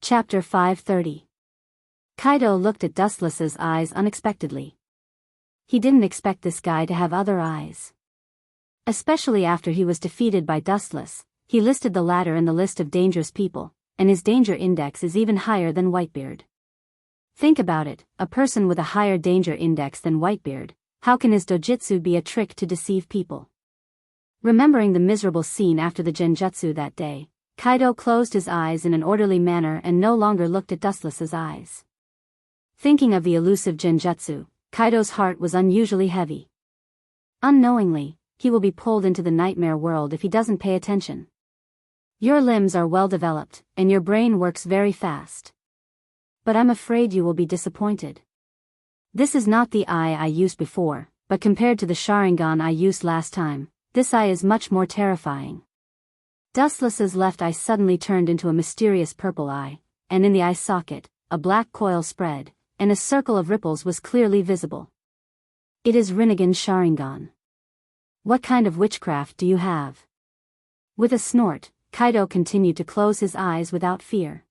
Chapter 530. Kaido looked at Dustless's eyes unexpectedly. He didn't expect this guy to have other eyes. Especially after he was defeated by Dustless, he listed the latter in the list of dangerous people, and his danger index is even higher than Whitebeard. Think about it, a person with a higher danger index than Whitebeard, how can his dojutsu be a trick to deceive people? Remembering the miserable scene after the genjutsu that day, Kaido closed his eyes in an orderly manner and no longer looked at Dustless's eyes. Thinking of the elusive genjutsu, Kaido's heart was unusually heavy. Unknowingly, he will be pulled into the nightmare world if he doesn't pay attention. Your limbs are well developed, and your brain works very fast. But I'm afraid you will be disappointed. This is not the eye I used before, but compared to the Sharingan I used last time, this eye is much more terrifying. Dustless's left eye suddenly turned into a mysterious purple eye, and in the eye socket, a black coil spread, and a circle of ripples was clearly visible. It is Rinnegan's Sharingan. What kind of witchcraft do you have? With a snort, Kaido continued to close his eyes without fear.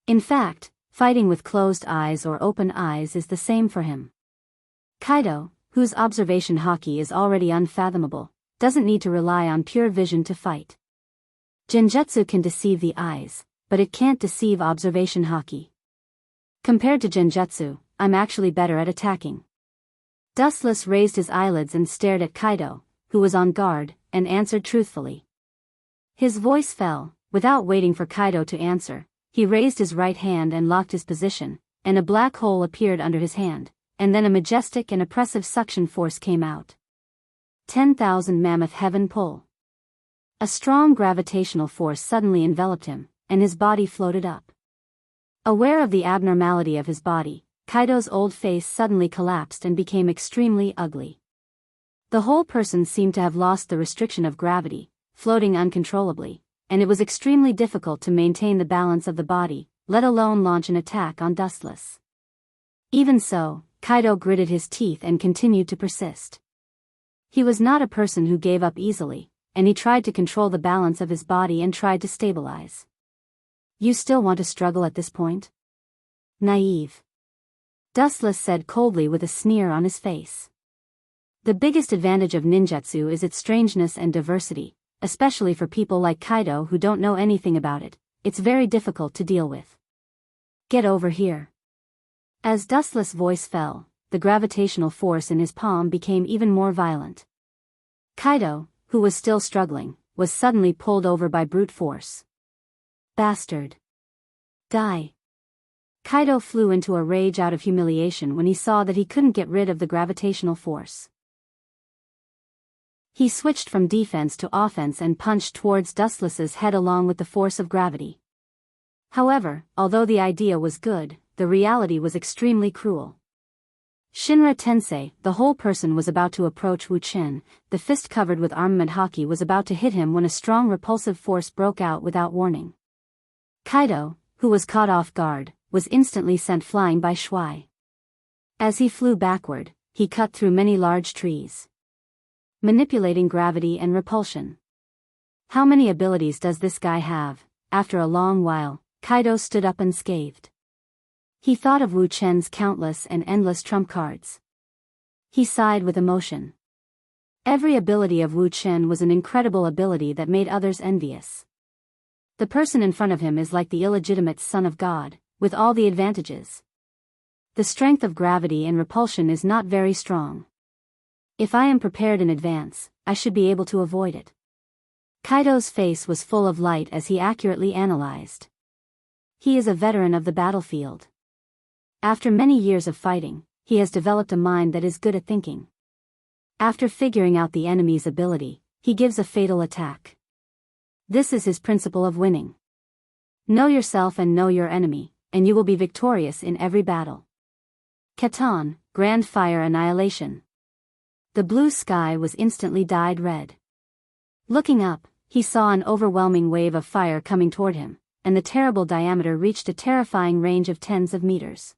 In fact, fighting with closed eyes or open eyes is the same for him. Kaido, whose observation haki is already unfathomable, doesn't need to rely on pure vision to fight. Genjutsu can deceive the eyes, but it can't deceive observation haki. Compared to genjutsu, I'm actually better at attacking. Dustless raised his eyelids and stared at Kaido, who was on guard, and answered truthfully. His voice fell. Without waiting for Kaido to answer, he raised his right hand and locked his position, and a black hole appeared under his hand, and then a majestic and oppressive suction force came out. 10,000 mammoth heaven pull. A strong gravitational force suddenly enveloped him, and his body floated up. Aware of the abnormality of his body, Kaido's old face suddenly collapsed and became extremely ugly. The whole person seemed to have lost the restriction of gravity, floating uncontrollably, and it was extremely difficult to maintain the balance of the body, let alone launch an attack on Dustless. Even so, Kaido gritted his teeth and continued to persist. He was not a person who gave up easily, and he tried to control the balance of his body and tried to stabilize. You still want to struggle at this point? Naive. Dustless said coldly with a sneer on his face. The biggest advantage of ninjutsu is its strangeness and diversity, especially for people like Kaido who don't know anything about it. It's very difficult to deal with. Get over here. As Dustless' voice fell, the gravitational force in his palm became even more violent. Kaido, who was still struggling, was suddenly pulled over by brute force. Bastard. Die. Kaido flew into a rage out of humiliation when he saw that he couldn't get rid of the gravitational force. He switched from defense to offense and punched towards Dustless's head along with the force of gravity. However, although the idea was good, the reality was extremely cruel. Shinra Tensei, the whole person, was about to approach Wu Chen. The fist covered with armament haki was about to hit him when a strong repulsive force broke out without warning. Kaido, who was caught off guard, was instantly sent flying by Shuai. As he flew backward, he cut through many large trees. Manipulating gravity and repulsion. How many abilities does this guy have? After a long while, Kaido stood up unscathed. He thought of Wu Chen's countless and endless trump cards. He sighed with emotion. Every ability of Wu Chen was an incredible ability that made others envious. The person in front of him is like the illegitimate son of God, with all the advantages. The strength of gravity and repulsion is not very strong. If I am prepared in advance, I should be able to avoid it. Kaido's face was full of light as he accurately analyzed. He is a veteran of the battlefield. After many years of fighting, he has developed a mind that is good at thinking. After figuring out the enemy's ability, he gives a fatal attack. This is his principle of winning. Know yourself and know your enemy, and you will be victorious in every battle. Katon, Grand Fire Annihilation. The blue sky was instantly dyed red. Looking up, he saw an overwhelming wave of fire coming toward him, and the terrible diameter reached a terrifying range of tens of meters.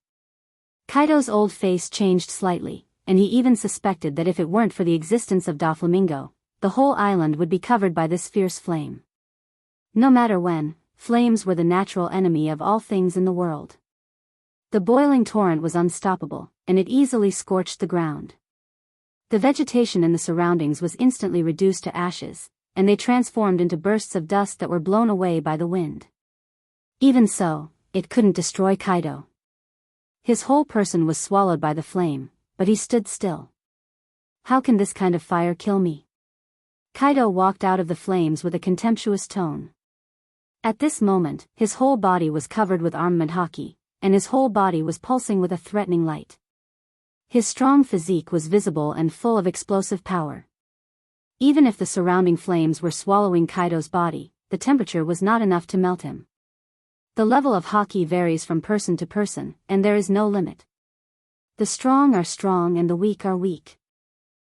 Kaido's old face changed slightly, and he even suspected that if it weren't for the existence of Doflamingo, the whole island would be covered by this fierce flame. No matter when, flames were the natural enemy of all things in the world. The boiling torrent was unstoppable, and it easily scorched the ground. The vegetation in the surroundings was instantly reduced to ashes, and they transformed into bursts of dust that were blown away by the wind. Even so, it couldn't destroy Kaido. His whole person was swallowed by the flame, but he stood still. How can this kind of fire kill me? Kaido walked out of the flames with a contemptuous tone. At this moment, his whole body was covered with armament haki, and his whole body was pulsing with a threatening light. His strong physique was visible and full of explosive power. Even if the surrounding flames were swallowing Kaido's body, the temperature was not enough to melt him. The level of haki varies from person to person, and there is no limit. The strong are strong and the weak are weak.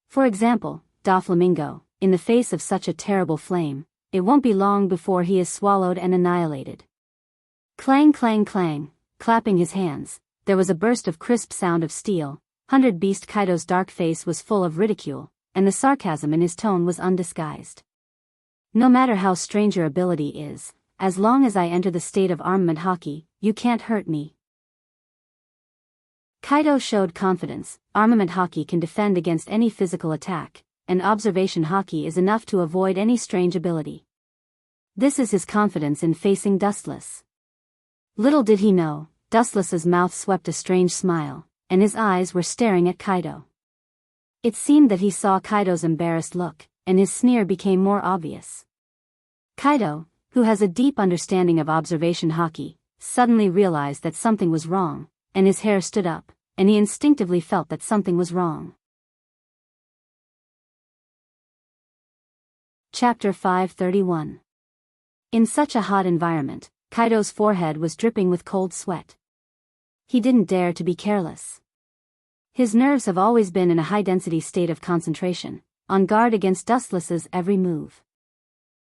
For example, Doflamingo, in the face of such a terrible flame, it won't be long before he is swallowed and annihilated. Clang clang clang, clapping his hands, there was a burst of crisp sound of steel. 100 Beast Kaido's dark face was full of ridicule, and the sarcasm in his tone was undisguised. No matter how strange your ability is, as long as I enter the state of armament haki, you can't hurt me. Kaido showed confidence. Armament haki can defend against any physical attack, and observation haki is enough to avoid any strange ability. This is his confidence in facing Dustless. Little did he know, Dustless's mouth swept a strange smile, and his eyes were staring at Kaido. It seemed that he saw Kaido's embarrassed look, and his sneer became more obvious. Kaido, who has a deep understanding of observation haki, suddenly realized that something was wrong, and his hair stood up, and he instinctively felt that something was wrong. Chapter 531. In such a hot environment, Kaido's forehead was dripping with cold sweat. He didn't dare to be careless. His nerves have always been in a high-density state of concentration, on guard against Dustless's every move.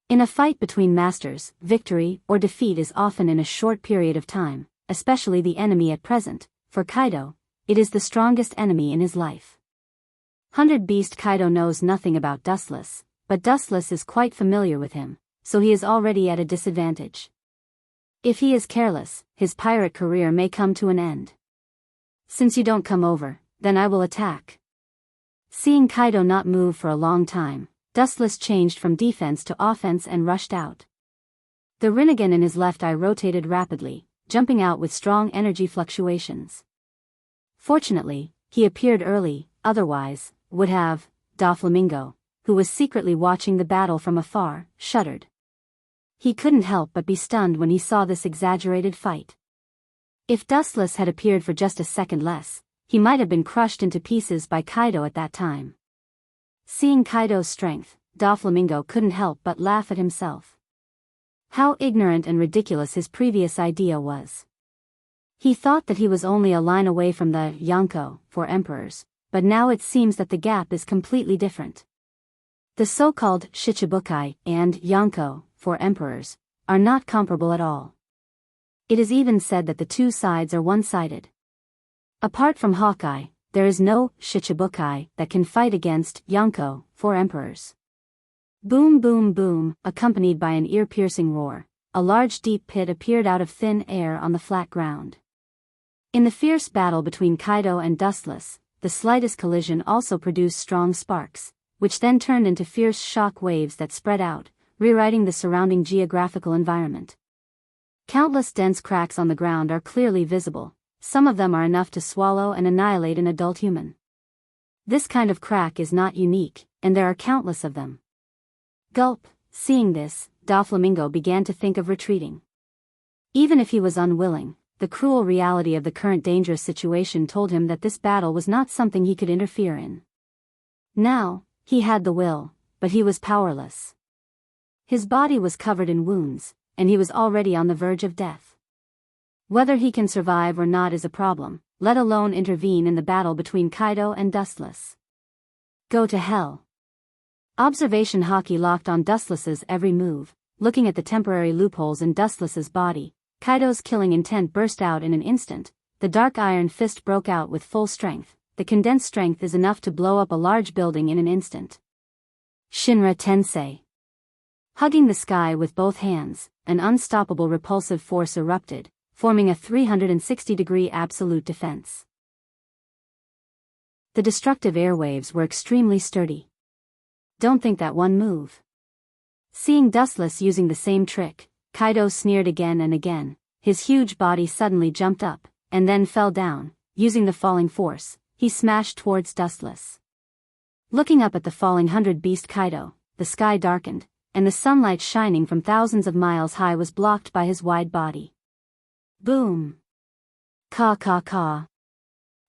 In a fight between masters, victory or defeat is often in a short period of time, especially the enemy at present. For Kaido, it is the strongest enemy in his life. 100 Beast Kaido knows nothing about Dustless, but Dustless is quite familiar with him, so he is already at a disadvantage. If he is careless, his pirate career may come to an end. Since you don't come over, then I will attack. Seeing Kaido not move for a long time, Dustless changed from defense to offense and rushed out. The Rinnegan in his left eye rotated rapidly, jumping out with strong energy fluctuations. Fortunately, he appeared early, otherwise, would have, Doflamingo, who was secretly watching the battle from afar, shuddered. He couldn't help but be stunned when he saw this exaggerated fight. If Dustless had appeared for just a second less, he might have been crushed into pieces by Kaido at that time. Seeing Kaido's strength, Doflamingo couldn't help but laugh at himself. How ignorant and ridiculous his previous idea was. He thought that he was only a line away from the Yonko for emperors, but now it seems that the gap is completely different. The so-called Shichibukai and Yonko for emperors are not comparable at all. It is even said that the two sides are one-sided. Apart from Hawkeye, there is no Shichibukai that can fight against Yonko for emperors. Boom boom boom, accompanied by an ear-piercing roar, a large deep pit appeared out of thin air on the flat ground. In the fierce battle between Kaido and Dustless, the slightest collision also produced strong sparks, which then turned into fierce shock waves that spread out, rewriting the surrounding geographical environment. Countless dense cracks on the ground are clearly visible, some of them are enough to swallow and annihilate an adult human. This kind of crack is not unique, and there are countless of them. Gulp, seeing this, Doflamingo began to think of retreating. Even if he was unwilling, the cruel reality of the current dangerous situation told him that this battle was not something he could interfere in. Now, he had the will, but he was powerless. His body was covered in wounds, and he was already on the verge of death. Whether he can survive or not is a problem, let alone intervene in the battle between Kaido and Dustless. Go to hell. Observation haki locked on Dustless's every move, looking at the temporary loopholes in Dustless's body. Kaido's killing intent burst out in an instant. The dark iron fist broke out with full strength. The condensed strength is enough to blow up a large building in an instant. Shinra Tensei. Hugging the sky with both hands, an unstoppable repulsive force erupted, forming a 360-degree absolute defense. The destructive airwaves were extremely sturdy. Don't think that one move. Seeing Dustless using the same trick, Kaido sneered again and again. His huge body suddenly jumped up, and then fell down. Using the falling force, he smashed towards Dustless. Looking up at the falling 100-beast Kaido, the sky darkened, and the sunlight shining from thousands of miles high was blocked by his wide body. Boom! Ka ka ka!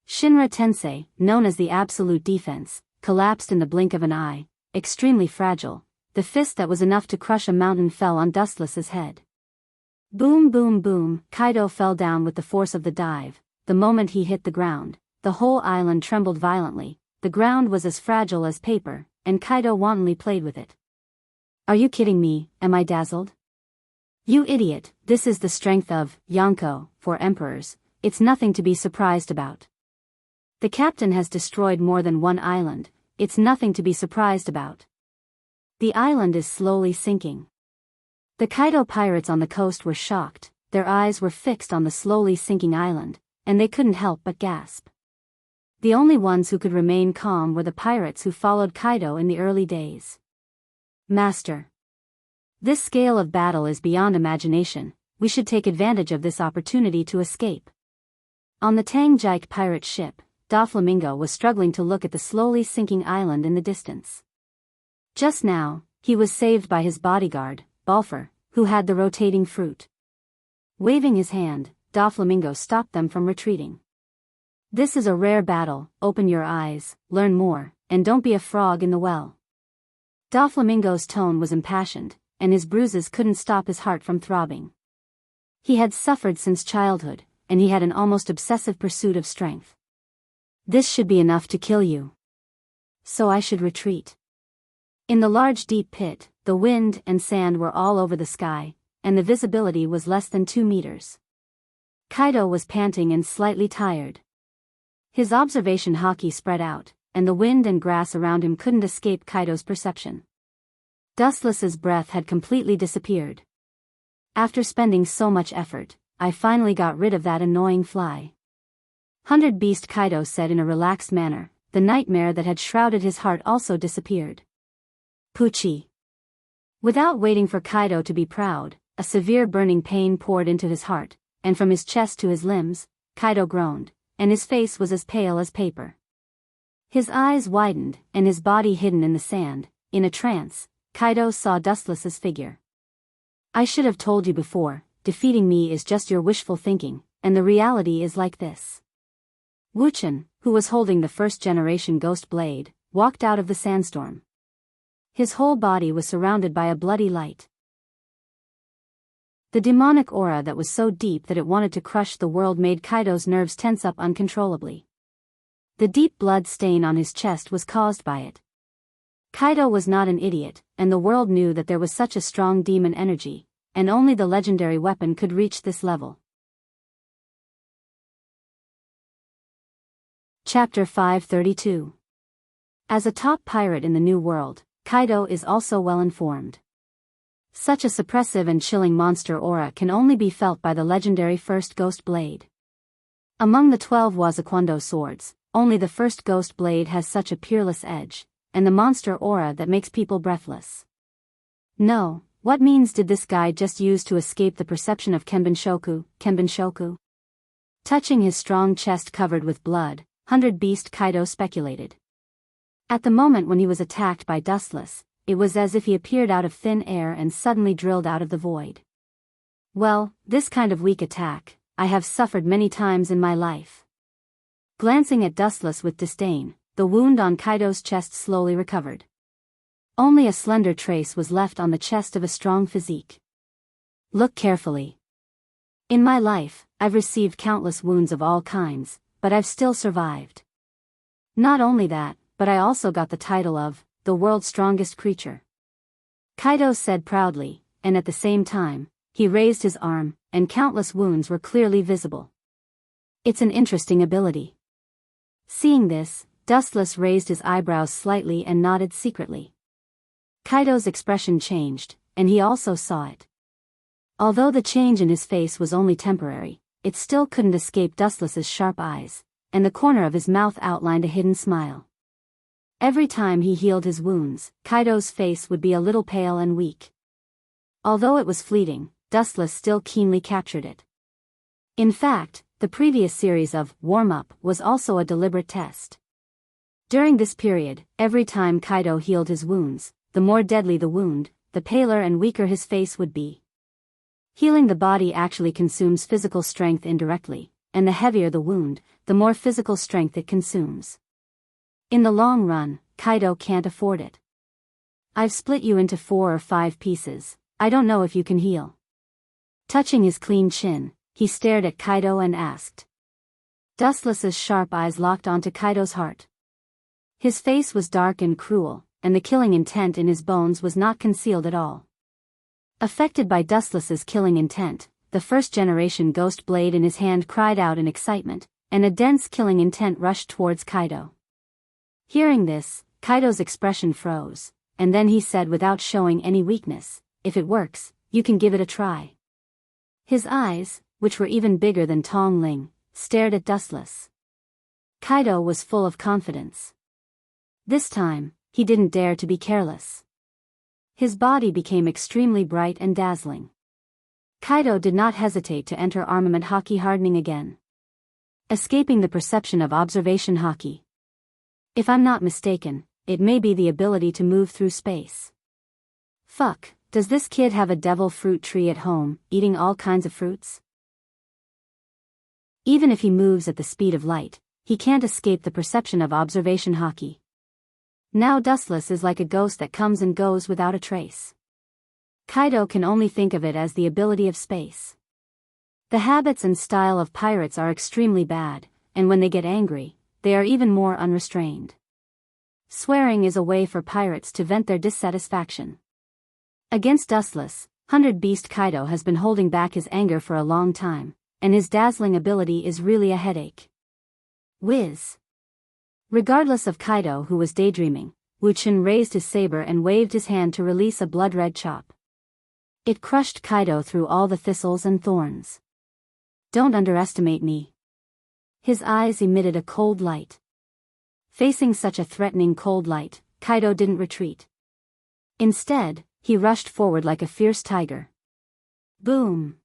Shinra Tensei, known as the Absolute Defense, collapsed in the blink of an eye, extremely fragile. The fist that was enough to crush a mountain fell on Dustless's head. Boom boom boom! Kaido fell down with the force of the dive. The moment he hit the ground, the whole island trembled violently. The ground was as fragile as paper, and Kaido wantonly played with it. Are you kidding me? Am I dazzled? You idiot, this is the strength of Yonko, for emperors. It's nothing to be surprised about. The captain has destroyed more than one island. It's nothing to be surprised about. The island is slowly sinking. The Kaido pirates on the coast were shocked. Their eyes were fixed on the slowly sinking island, and they couldn't help but gasp. The only ones who could remain calm were the pirates who followed Kaido in the early days. Master. This scale of battle is beyond imagination. We should take advantage of this opportunity to escape. On the Tangjike pirate ship, Doflamingo was struggling to look at the slowly sinking island in the distance. Just now, he was saved by his bodyguard, Balfour, who had the rotating fruit. Waving his hand, Doflamingo stopped them from retreating. This is a rare battle. Open your eyes, learn more, and don't be a frog in the well. Doflamingo's tone was impassioned, and his bruises couldn't stop his heart from throbbing. He had suffered since childhood, and he had an almost obsessive pursuit of strength. This should be enough to kill you. So I should retreat. In the large deep pit, the wind and sand were all over the sky, and the visibility was less than 2 meters. Kaido was panting and slightly tired. His observation haki spread out, and the wind and grass around him couldn't escape Kaido's perception. Dustless's breath had completely disappeared. After spending so much effort, I finally got rid of that annoying fly. 100-beast Kaido said in a relaxed manner. The nightmare that had shrouded his heart also disappeared. Pucci. Without waiting for Kaido to be proud, a severe burning pain poured into his heart, and from his chest to his limbs, Kaido groaned, and his face was as pale as paper. His eyes widened, and his body hidden in the sand. In a trance, Kaido saw Dustless's figure. I should have told you before, defeating me is just your wishful thinking, and the reality is like this. Wuchen, who was holding the first-generation ghost blade, walked out of the sandstorm. His whole body was surrounded by a bloody light. The demonic aura that was so deep that it wanted to crush the world made Kaido's nerves tense up uncontrollably. The deep blood stain on his chest was caused by it. Kaido was not an idiot, and the world knew that there was such a strong demon energy, and only the legendary weapon could reach this level. Chapter 532. As a top pirate in the New World, Kaido is also well informed. Such a suppressive and chilling monster aura can only be felt by the legendary first ghost blade. Among the 12 Wazakwando swords, only the first ghost blade has such a peerless edge, and the monster aura that makes people breathless. No, what means did this guy just use to escape the perception of Kenbenshoku? Touching his strong chest covered with blood, 100-beast Kaido speculated. At the moment when he was attacked by Dustless, it was as if he appeared out of thin air and suddenly drilled out of the void. Well, this kind of weak attack, I have suffered many times in my life. Glancing at Dustless with disdain, the wound on Kaido's chest slowly recovered. Only a slender trace was left on the chest of a strong physique. Look carefully. In my life, I've received countless wounds of all kinds, but I've still survived. Not only that, but I also got the title of the world's strongest creature. Kaido said proudly, and at the same time, he raised his arm, and countless wounds were clearly visible. It's an interesting ability. Seeing this, Dustless raised his eyebrows slightly and nodded secretly. Kaido's expression changed, and he also saw it. Although the change in his face was only temporary, it still couldn't escape Dustless's sharp eyes, and the corner of his mouth outlined a hidden smile. Every time he healed his wounds, Kaido's face would be a little pale and weak. Although it was fleeting, Dustless still keenly captured it. In fact, the previous series of warm-up was also a deliberate test. During this period, every time Kaido healed his wounds, the more deadly the wound, the paler and weaker his face would be. Healing the body actually consumes physical strength indirectly, and the heavier the wound, the more physical strength it consumes. In the long run, Kaido can't afford it. I've split you into 4 or 5 pieces, I don't know if you can heal. Touching his clean chin, he stared at Kaido and asked. Dustless's sharp eyes locked onto Kaido's heart. His face was dark and cruel, and the killing intent in his bones was not concealed at all. Affected by Dustless's killing intent, the first-generation ghost blade in his hand cried out in excitement, and a dense killing intent rushed towards Kaido. Hearing this, Kaido's expression froze, and then he said without showing any weakness, "If it works, you can give it a try." His eyes, which were even bigger than Tong Ling, stared at Dustless. Kaido was full of confidence. This time, he didn't dare to be careless. His body became extremely bright and dazzling. Kaido did not hesitate to enter armament haki hardening again. Escaping the perception of observation haki. If I'm not mistaken, it may be the ability to move through space. Fuck, does this kid have a devil fruit tree at home, eating all kinds of fruits? Even if he moves at the speed of light, he can't escape the perception of observation haki. Now Dustless is like a ghost that comes and goes without a trace. Kaido can only think of it as the ability of space. The habits and style of pirates are extremely bad, and when they get angry, they are even more unrestrained. Swearing is a way for pirates to vent their dissatisfaction. Against Dustless, 100 Beast Kaido has been holding back his anger for a long time, and his dazzling ability is really a headache. Whiz. Regardless of Kaido who was daydreaming, Wuchen raised his saber and waved his hand to release a blood-red chop. It crushed Kaido through all the thistles and thorns. Don't underestimate me. His eyes emitted a cold light. Facing such a threatening cold light, Kaido didn't retreat. Instead, he rushed forward like a fierce tiger. Boom!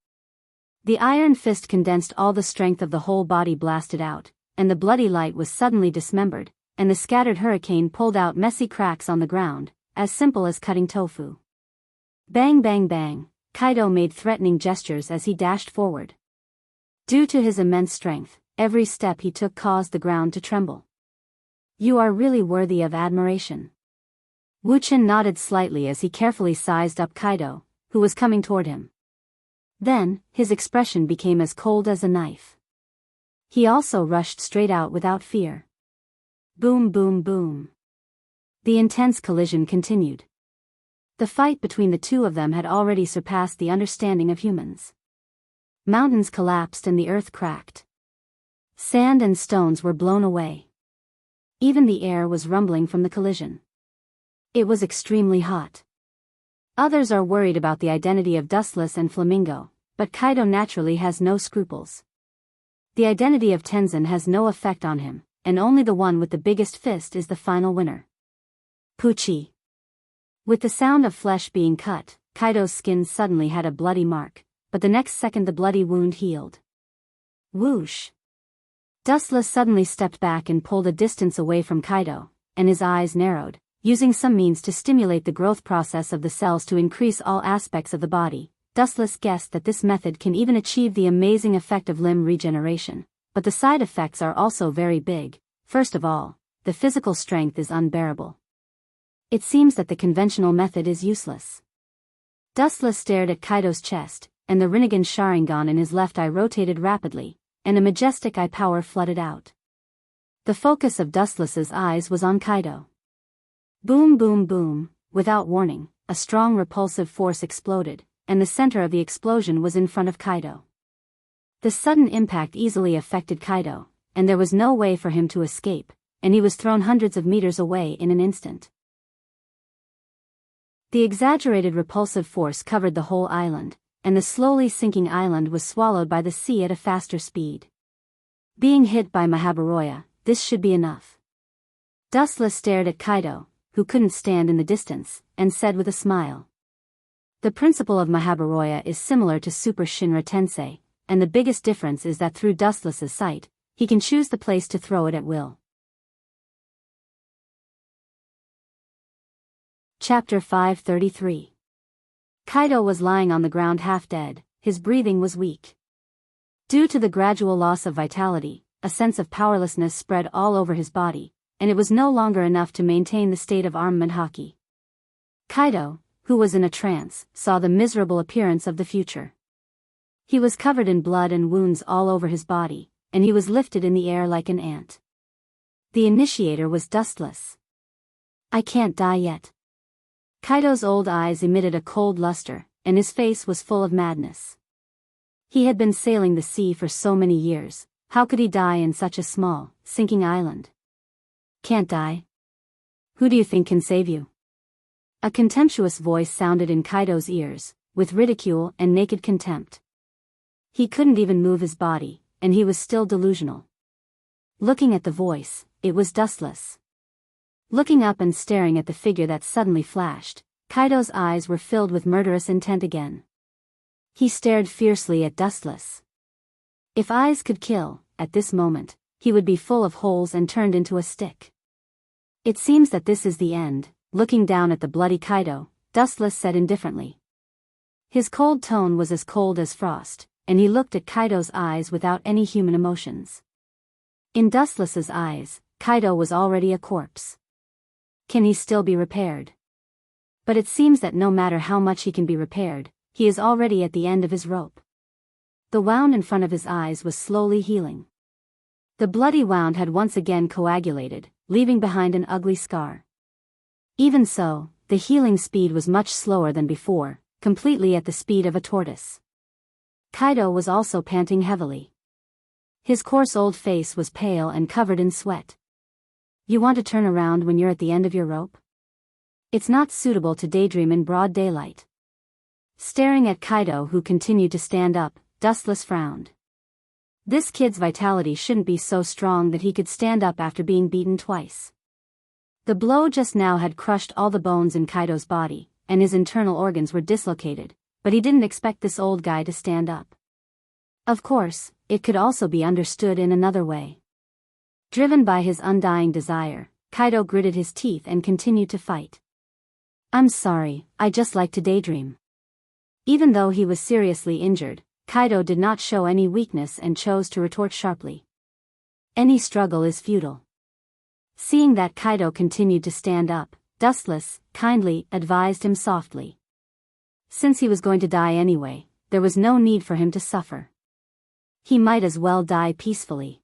The iron fist condensed all the strength of the whole body blasted out, and the bloody light was suddenly dismembered, and the scattered hurricane pulled out messy cracks on the ground, as simple as cutting tofu. Bang bang bang, Kaido made threatening gestures as he dashed forward. Due to his immense strength, every step he took caused the ground to tremble. You are really worthy of admiration. Wuchen nodded slightly as he carefully sized up Kaido, who was coming toward him. Then, his expression became as cold as a knife. He also rushed straight out without fear. Boom boom boom. The intense collision continued. The fight between the two of them had already surpassed the understanding of humans. Mountains collapsed and the earth cracked. Sand and stones were blown away. Even the air was rumbling from the collision. It was extremely hot. Others are worried about the identity of Dustless and Flamingo, but Kaido naturally has no scruples. The identity of Tenzin has no effect on him, and only the one with the biggest fist is the final winner. Pucci. With the sound of flesh being cut, Kaido's skin suddenly had a bloody mark, but the next second the bloody wound healed. Whoosh. Dustless suddenly stepped back and pulled a distance away from Kaido, and his eyes narrowed, using some means to stimulate the growth process of the cells to increase all aspects of the body. Dustless guessed that this method can even achieve the amazing effect of limb regeneration, but the side effects are also very big. First of all, the physical strength is unbearable. It seems that the conventional method is useless. Dustless stared at Kaido's chest, and the Rinnegan Sharingan in his left eye rotated rapidly, and a majestic eye power flooded out. The focus of Dustless's eyes was on Kaido. Boom boom boom, without warning, a strong repulsive force exploded, and the center of the explosion was in front of Kaido. The sudden impact easily affected Kaido, and there was no way for him to escape, and he was thrown hundreds of meters away in an instant. The exaggerated repulsive force covered the whole island, and the slowly sinking island was swallowed by the sea at a faster speed. Being hit by Mahabharata, this should be enough. Dustless stared at Kaido, who couldn't stand in the distance, and said with a smile. The principle of Mahabharata is similar to Super Shinra Tensei, and the biggest difference is that through Dustless's sight, he can choose the place to throw it at will. Chapter 533. Kaido was lying on the ground half dead, his breathing was weak. Due to the gradual loss of vitality, a sense of powerlessness spread all over his body, and it was no longer enough to maintain the state of armament hockey. Kaido, who was in a trance, saw the miserable appearance of the future. He was covered in blood and wounds all over his body, and he was lifted in the air like an ant. The initiator was Dustless. I can't die yet. Kaido's old eyes emitted a cold luster, and his face was full of madness. He had been sailing the sea for so many years, how could he die in such a small, sinking island? Can't die? Who do you think can save you? A contemptuous voice sounded in Kaido's ears, with ridicule and naked contempt. He couldn't even move his body, and he was still delusional. Looking at the voice, it was Dustless. Looking up and staring at the figure that suddenly flashed, Kaido's eyes were filled with murderous intent again. He stared fiercely at Dustless. If eyes could kill, at this moment, he would be full of holes and turned into a stick. It seems that this is the end. Looking down at the bloody Kaido, Dustless said indifferently. His cold tone was as cold as frost, and he looked at Kaido's eyes without any human emotions. In Dustless's eyes, Kaido was already a corpse. Can he still be repaired? But it seems that no matter how much he can be repaired, he is already at the end of his rope. The wound in front of his eyes was slowly healing. The bloody wound had once again coagulated, leaving behind an ugly scar. Even so, the healing speed was much slower than before, completely at the speed of a tortoise. Kaido was also panting heavily. His coarse old face was pale and covered in sweat. You want to turn around when you're at the end of your rope? It's not suitable to daydream in broad daylight. Staring at Kaido, who continued to stand up, Dustless frowned. This kid's vitality shouldn't be so strong that he could stand up after being beaten twice. The blow just now had crushed all the bones in Kaido's body, and his internal organs were dislocated, but he didn't expect this old guy to stand up. Of course, it could also be understood in another way. Driven by his undying desire, Kaido gritted his teeth and continued to fight. I'm sorry, I just like to daydream. Even though he was seriously injured, Kaido did not show any weakness and chose to retort sharply. Any struggle is futile. Seeing that Kaido continued to stand up, Dustless, kindly, advised him softly. Since he was going to die anyway, there was no need for him to suffer. He might as well die peacefully.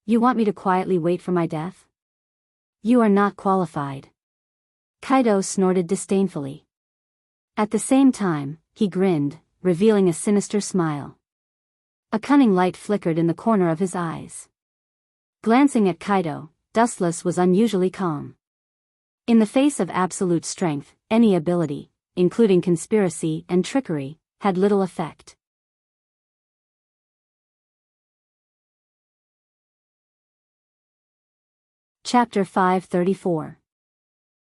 You want me to quietly wait for my death? You are not qualified. Kaido snorted disdainfully. At the same time, he grinned, revealing a sinister smile. A cunning light flickered in the corner of his eyes. Glancing at Kaido, Dustless was unusually calm. In the face of absolute strength, any ability, including conspiracy and trickery, had little effect. Chapter 534.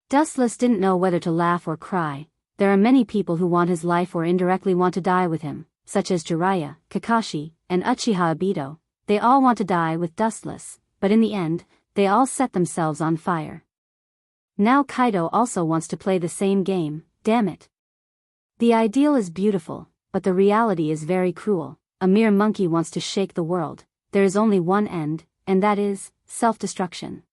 Dustless didn't know whether to laugh or cry. There are many people who want his life or indirectly want to die with him, such as Jiraiya, Kakashi, and Uchiha Obito. They all want to die with Dustless, but in the end, they all set themselves on fire. Now Kaido also wants to play the same game, damn it. The ideal is beautiful, but the reality is very cruel. A mere monkey wants to shake the world. There is only one end, and that is self-destruction.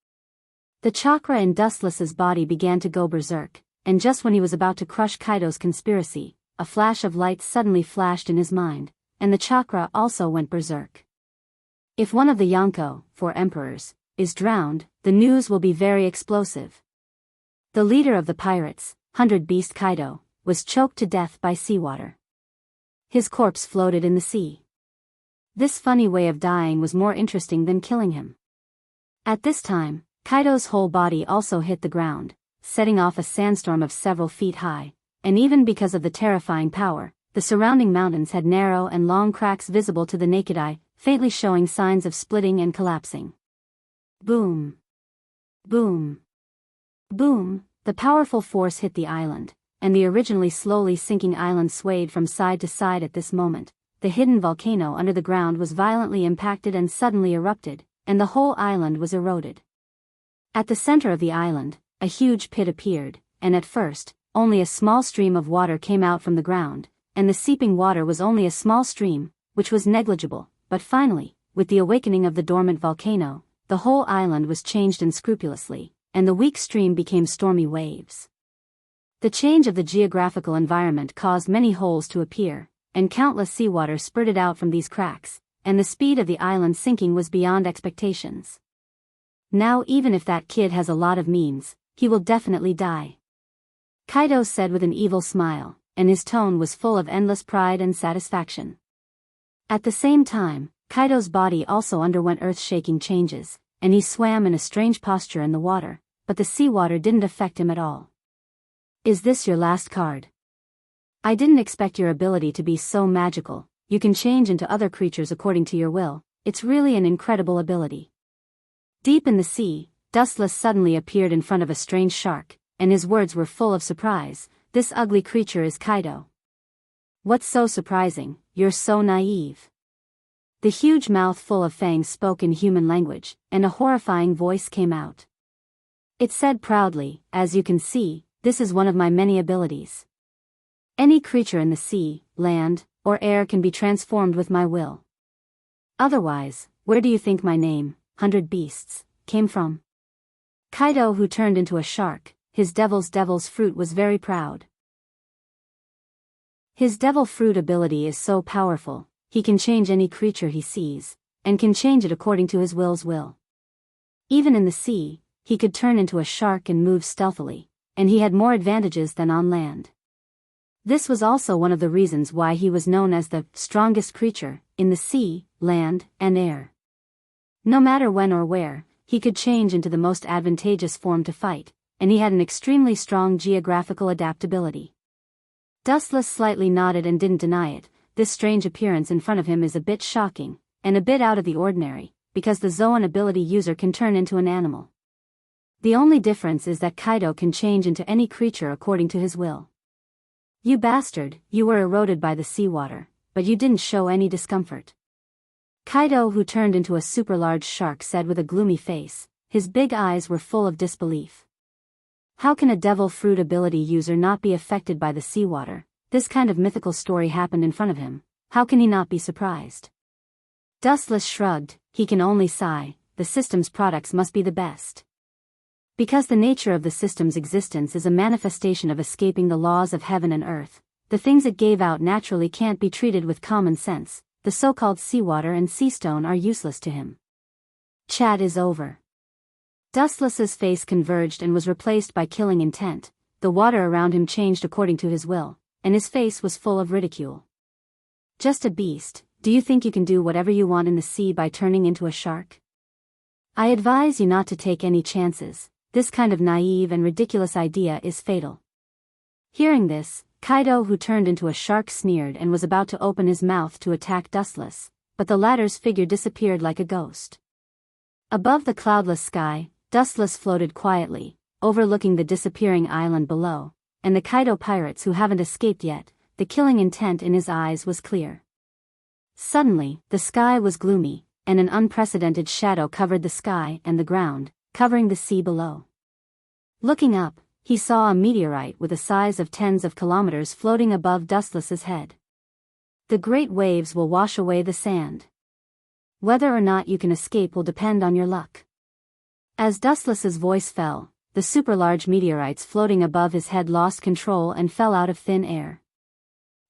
The chakra in Dustless's body began to go berserk, and just when he was about to crush Kaido's conspiracy, a flash of light suddenly flashed in his mind, and the chakra also went berserk. If one of the Yonko, 4 emperors, is drowned, the news will be very explosive. The leader of the pirates, 100 Beast Kaido, was choked to death by seawater. His corpse floated in the sea. This funny way of dying was more interesting than killing him. At this time, Kaido's whole body also hit the ground, setting off a sandstorm of several feet high, and even because of the terrifying power, the surrounding mountains had narrow and long cracks visible to the naked eye, faintly showing signs of splitting and collapsing. Boom! Boom! Boom! The powerful force hit the island, and the originally slowly sinking island swayed from side to side at this moment. The hidden volcano under the ground was violently impacted and suddenly erupted, and the whole island was eroded. At the center of the island, a huge pit appeared, and at first, only a small stream of water came out from the ground, and the seeping water was only a small stream, which was negligible, but finally, with the awakening of the dormant volcano, the whole island was changed unscrupulously, and the weak stream became stormy waves. The change of the geographical environment caused many holes to appear, and countless seawater spurted out from these cracks, and the speed of the island sinking was beyond expectations. Now even if that kid has a lot of means, he will definitely die. Kaido said with an evil smile, and his tone was full of endless pride and satisfaction. At the same time, Kaido's body also underwent earth-shaking changes, and he swam in a strange posture in the water, but the seawater didn't affect him at all. Is this your last card? I didn't expect your ability to be so magical. You can change into other creatures according to your will. It's really an incredible ability. Deep in the sea, Dustless suddenly appeared in front of a strange shark, and his words were full of surprise. This ugly creature is Kaido. What's so surprising? You're so naive. The huge mouth full of fangs spoke in human language, and a horrifying voice came out. It said proudly, as you can see, this is one of my many abilities. Any creature in the sea, land, or air can be transformed with my will. Otherwise, where do you think my name, 100 Beasts, came from? Kaido, who turned into a shark, his devil's fruit, was very proud. His devil fruit ability is so powerful, he can change any creature he sees, and can change it according to his will's will. Even in the sea, he could turn into a shark and move stealthily, and he had more advantages than on land. This was also one of the reasons why he was known as the strongest creature in the sea, land, and air. No matter when or where, he could change into the most advantageous form to fight, and he had an extremely strong geographical adaptability. Dustless slightly nodded and didn't deny it. This strange appearance in front of him is a bit shocking, and a bit out of the ordinary, because the Zoan ability user can turn into an animal. The only difference is that Kaido can change into any creature according to his will. You bastard, you were eroded by the seawater, but you didn't show any discomfort. Kaido, who turned into a super large shark, said with a gloomy face. His big eyes were full of disbelief. How can a devil fruit ability user not be affected by the seawater? This kind of mythical story happened in front of him. How can he not be surprised? Dustless shrugged. He can only sigh. The system's products must be the best. Because the nature of the system's existence is a manifestation of escaping the laws of heaven and earth, the things it gave out naturally can't be treated with common sense. The so-called seawater and sea stone are useless to him. Chat is over. Dustless's face converged and was replaced by killing intent. The water around him changed according to his will, and his face was full of ridicule. Just a beast, do you think you can do whatever you want in the sea by turning into a shark? I advise you not to take any chances. This kind of naive and ridiculous idea is fatal. Hearing this, Kaido, who turned into a shark, sneered and was about to open his mouth to attack Dustless, but the latter's figure disappeared like a ghost. Above the cloudless sky, Dustless floated quietly, overlooking the disappearing island below, and the Kaido pirates who haven't escaped yet. The killing intent in his eyes was clear. Suddenly, the sky was gloomy, and an unprecedented shadow covered the sky and the ground, covering the sea below. Looking up, he saw a meteorite with a size of tens of kilometers floating above Dustless's head. The great waves will wash away the sand. Whether or not you can escape will depend on your luck. As Dustless's voice fell, the super-large meteorites floating above his head lost control and fell out of thin air.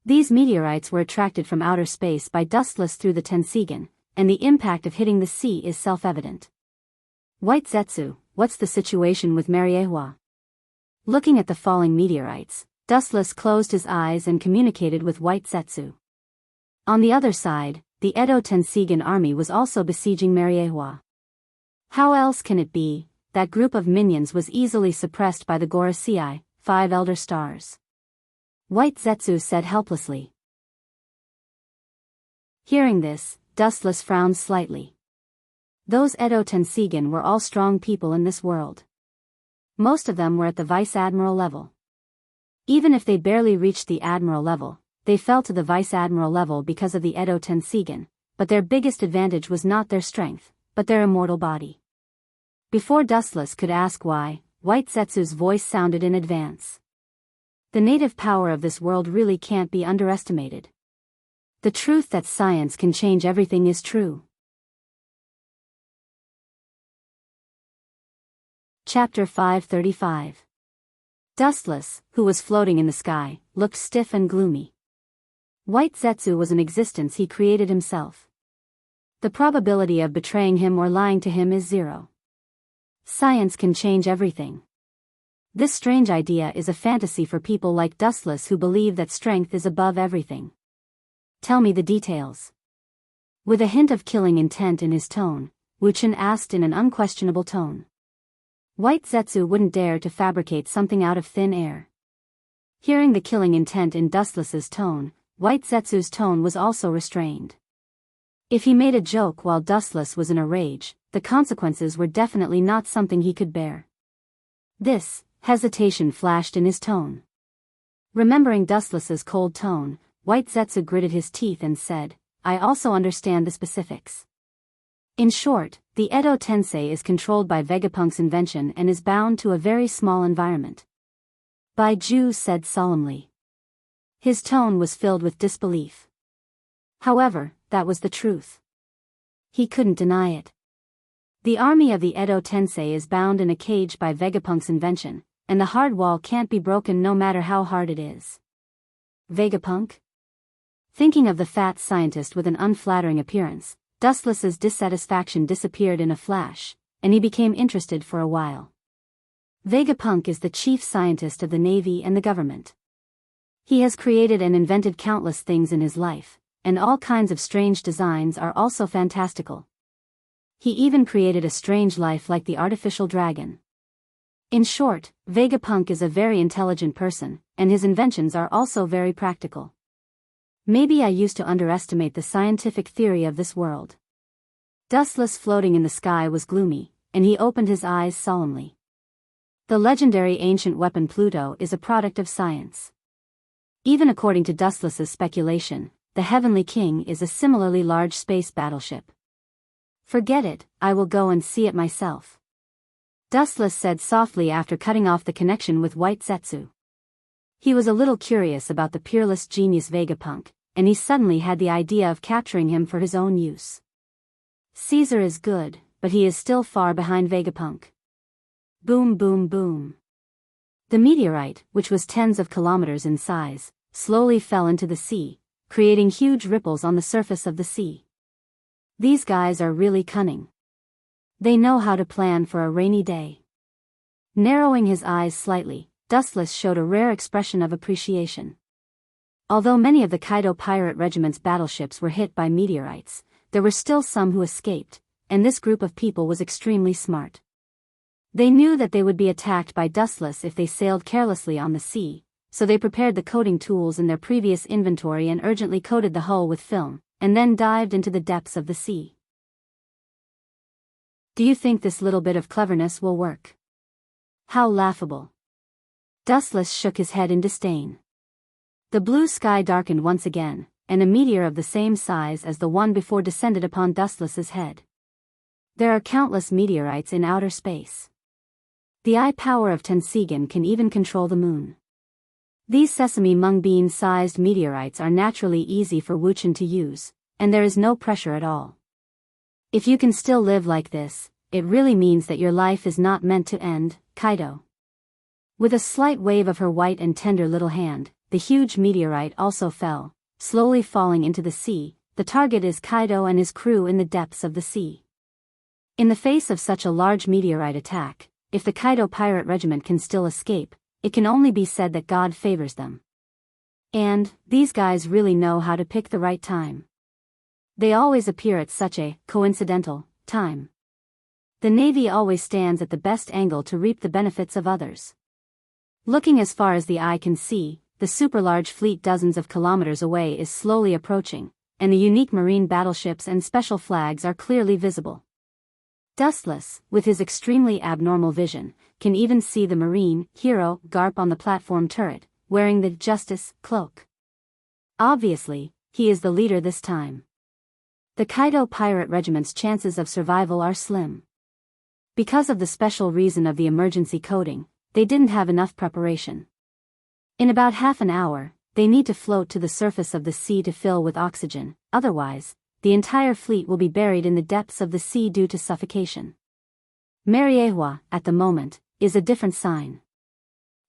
These meteorites were attracted from outer space by Dustless through the Tensigan, and the impact of hitting the sea is self-evident. White Zetsu, what's the situation with Mariehua? Looking at the falling meteorites, Dustless closed his eyes and communicated with White Zetsu. On the other side, the Edo Tensigan army was also besieging Mariehua. How else can it be? That group of minions was easily suppressed by the Gorosei, 5 Elder Stars. White Zetsu said helplessly. Hearing this, Dustless frowned slightly. Those Edo Tensigan were all strong people in this world. Most of them were at the vice admiral level. Even if they barely reached the admiral level, they fell to the vice admiral level because of the Edo Tensigan, but their biggest advantage was not their strength, but their immortal body. Before Dustless could ask why, White Zetsu's voice sounded in advance. The native power of this world really can't be underestimated. The truth that science can change everything is true. Chapter 535. Dustless, who was floating in the sky, looked stiff and gloomy. White Zetsu was an existence he created himself. The probability of betraying him or lying to him is 0. Science can change everything. This strange idea is a fantasy for people like Dustless who believe that strength is above everything. Tell me the details. With a hint of killing intent in his tone, Wuchen asked in an unquestionable tone. White Zetsu wouldn't dare to fabricate something out of thin air. Hearing the killing intent in Dustless's tone, White Zetsu's tone was also restrained. If he made a joke while Dustless was in a rage, the consequences were definitely not something he could bear. This hesitation flashed in his tone. Remembering Dustless's cold tone, White Zetsu gritted his teeth and said, I also understand the specifics. In short, the Edo Tensei is controlled by Vegapunk's invention and is bound to a very small environment. Baiju said solemnly. His tone was filled with disbelief. However, that was the truth. He couldn't deny it. The army of the Edo Tensei is bound in a cage by Vegapunk's invention, and the hard wall can't be broken no matter how hard it is. Vegapunk? Thinking of the fat scientist with an unflattering appearance, Dustless's dissatisfaction disappeared in a flash, and he became interested for a while. Vegapunk is the chief scientist of the Navy and the government. He has created and invented countless things in his life, and all kinds of strange designs are also fantastical. He even created a strange life like the artificial dragon. In short, Vegapunk is a very intelligent person, and his inventions are also very practical. Maybe I used to underestimate the scientific theory of this world. Dustless floating in the sky was gloomy, and he opened his eyes solemnly. The legendary ancient weapon Pluto is a product of science. Even according to Dustless's speculation, the Heavenly King is a similarly large space battleship. Forget it, I will go and see it myself. Dustless said softly after cutting off the connection with White Zetsu. He was a little curious about the peerless genius Vegapunk, and he suddenly had the idea of capturing him for his own use. Caesar is good, but he is still far behind Vegapunk. Boom boom boom. The meteorite, which was tens of kilometers in size, slowly fell into the sea, creating huge ripples on the surface of the sea. These guys are really cunning. They know how to plan for a rainy day. Narrowing his eyes slightly, Dustless showed a rare expression of appreciation. Although many of the Kaido pirate regiment's battleships were hit by meteorites, there were still some who escaped, and this group of people was extremely smart. They knew that they would be attacked by Dustless if they sailed carelessly on the sea, so they prepared the coating tools in their previous inventory and urgently coated the hull with film, and then dived into the depths of the sea. Do you think this little bit of cleverness will work? How laughable. Dustless shook his head in disdain. The blue sky darkened once again, and a meteor of the same size as the one before descended upon Dustless's head. There are countless meteorites in outer space. The eye power of Tensigan can even control the moon. These sesame mung bean-sized meteorites are naturally easy for Wuchen to use, and there is no pressure at all. If you can still live like this, it really means that your life is not meant to end, Kaido. With a slight wave of her white and tender little hand, the huge meteorite also fell, slowly falling into the sea. The target is Kaido and his crew in the depths of the sea. In the face of such a large meteorite attack, if the Kaido pirate regiment can still escape, it can only be said that God favors them. And, these guys really know how to pick the right time. They always appear at such a coincidental time. The Navy always stands at the best angle to reap the benefits of others. Looking as far as the eye can see, the super-large fleet dozens of kilometers away is slowly approaching, and the unique marine battleships and special flags are clearly visible. Dustless, with his extremely abnormal vision, can even see the marine hero Garp on the platform turret, wearing the Justice cloak. Obviously, he is the leader this time. The Kaido pirate regiment's chances of survival are slim. Because of the special reason of the emergency coding, they didn't have enough preparation. In about half an hour, they need to float to the surface of the sea to fill with oxygen, otherwise, the entire fleet will be buried in the depths of the sea due to suffocation. Mariewa, at the moment, is a different sign.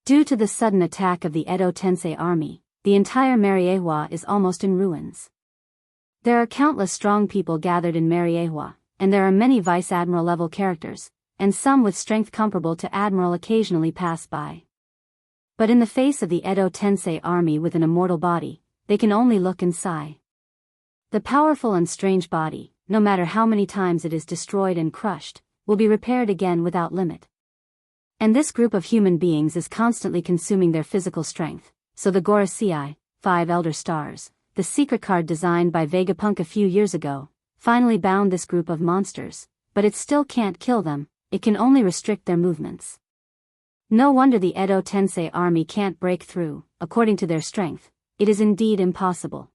Due to the sudden attack of the Edo Tensei army, the entire Mariewa is almost in ruins. There are countless strong people gathered in Mariewa, and there are many Vice Admiral level characters, and some with strength comparable to Admiral occasionally pass by. But in the face of the Edo Tensei army with an immortal body, they can only look and sigh. The powerful and strange body, no matter how many times it is destroyed and crushed, will be repaired again without limit. And this group of human beings is constantly consuming their physical strength, so the Gorosei, 5 Elder Stars, the secret card designed by Vegapunk a few years ago, finally bound this group of monsters, but it still can't kill them, it can only restrict their movements. No wonder the Edo Tensei army can't break through, according to their strength, it is indeed impossible.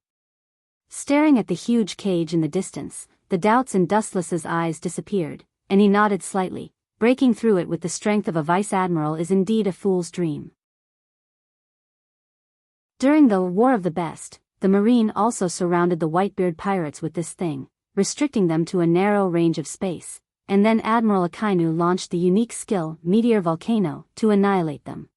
Staring at the huge cage in the distance, the doubts in Dustless's eyes disappeared, and he nodded slightly. Breaking through it with the strength of a vice admiral is indeed a fool's dream. During the War of the Best, the Marine also surrounded the Whitebeard pirates with this thing, restricting them to a narrow range of space, and then Admiral Akainu launched the unique skill Meteor Volcano to annihilate them.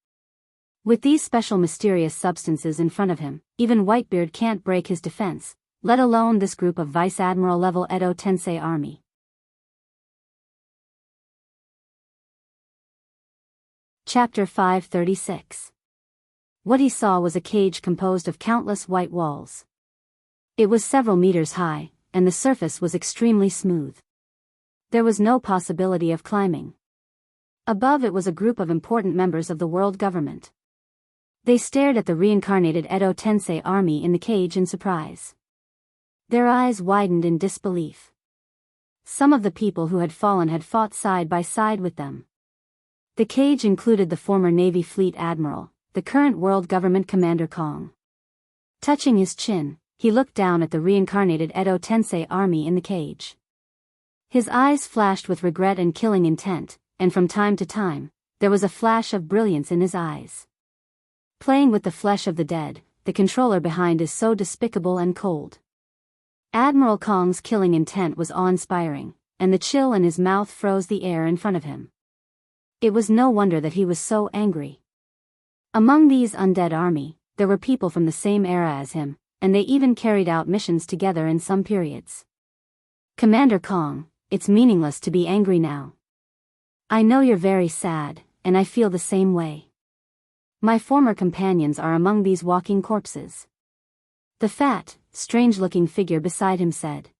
With these special mysterious substances in front of him, even Whitebeard can't break his defense, let alone this group of Vice Admiral level Edo Tensei army. Chapter 536. What he saw was a cage composed of countless white walls. It was several meters high, and the surface was extremely smooth. There was no possibility of climbing. Above it was a group of important members of the world government. They stared at the reincarnated Edo Tensei army in the cage in surprise. Their eyes widened in disbelief. Some of the people who had fallen had fought side by side with them. The cage included the former Navy Fleet Admiral, the current World Government Commander Kong. Touching his chin, he looked down at the reincarnated Edo Tensei army in the cage. His eyes flashed with regret and killing intent, and from time to time, there was a flash of brilliance in his eyes. Playing with the flesh of the dead, the controller behind is so despicable and cold. Admiral Kong's killing intent was awe-inspiring, and the chill in his mouth froze the air in front of him. It was no wonder that he was so angry. Among these undead army, there were people from the same era as him, and they even carried out missions together in some periods. Commander Kong, it's meaningless to be angry now. I know you're very sad, and I feel the same way. My former companions are among these walking corpses. The fat, strange-looking figure beside him said.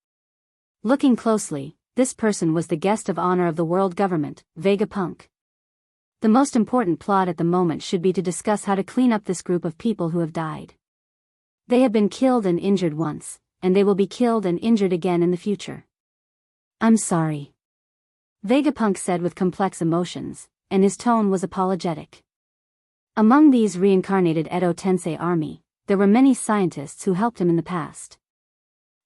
Looking closely, this person was the guest of honor of the world government, Vegapunk. The most important plot at the moment should be to discuss how to clean up this group of people who have died. They have been killed and injured once, and they will be killed and injured again in the future. I'm sorry. Vegapunk said with complex emotions, and his tone was apologetic. Among these reincarnated Edo Tensei army, there were many scientists who helped him in the past.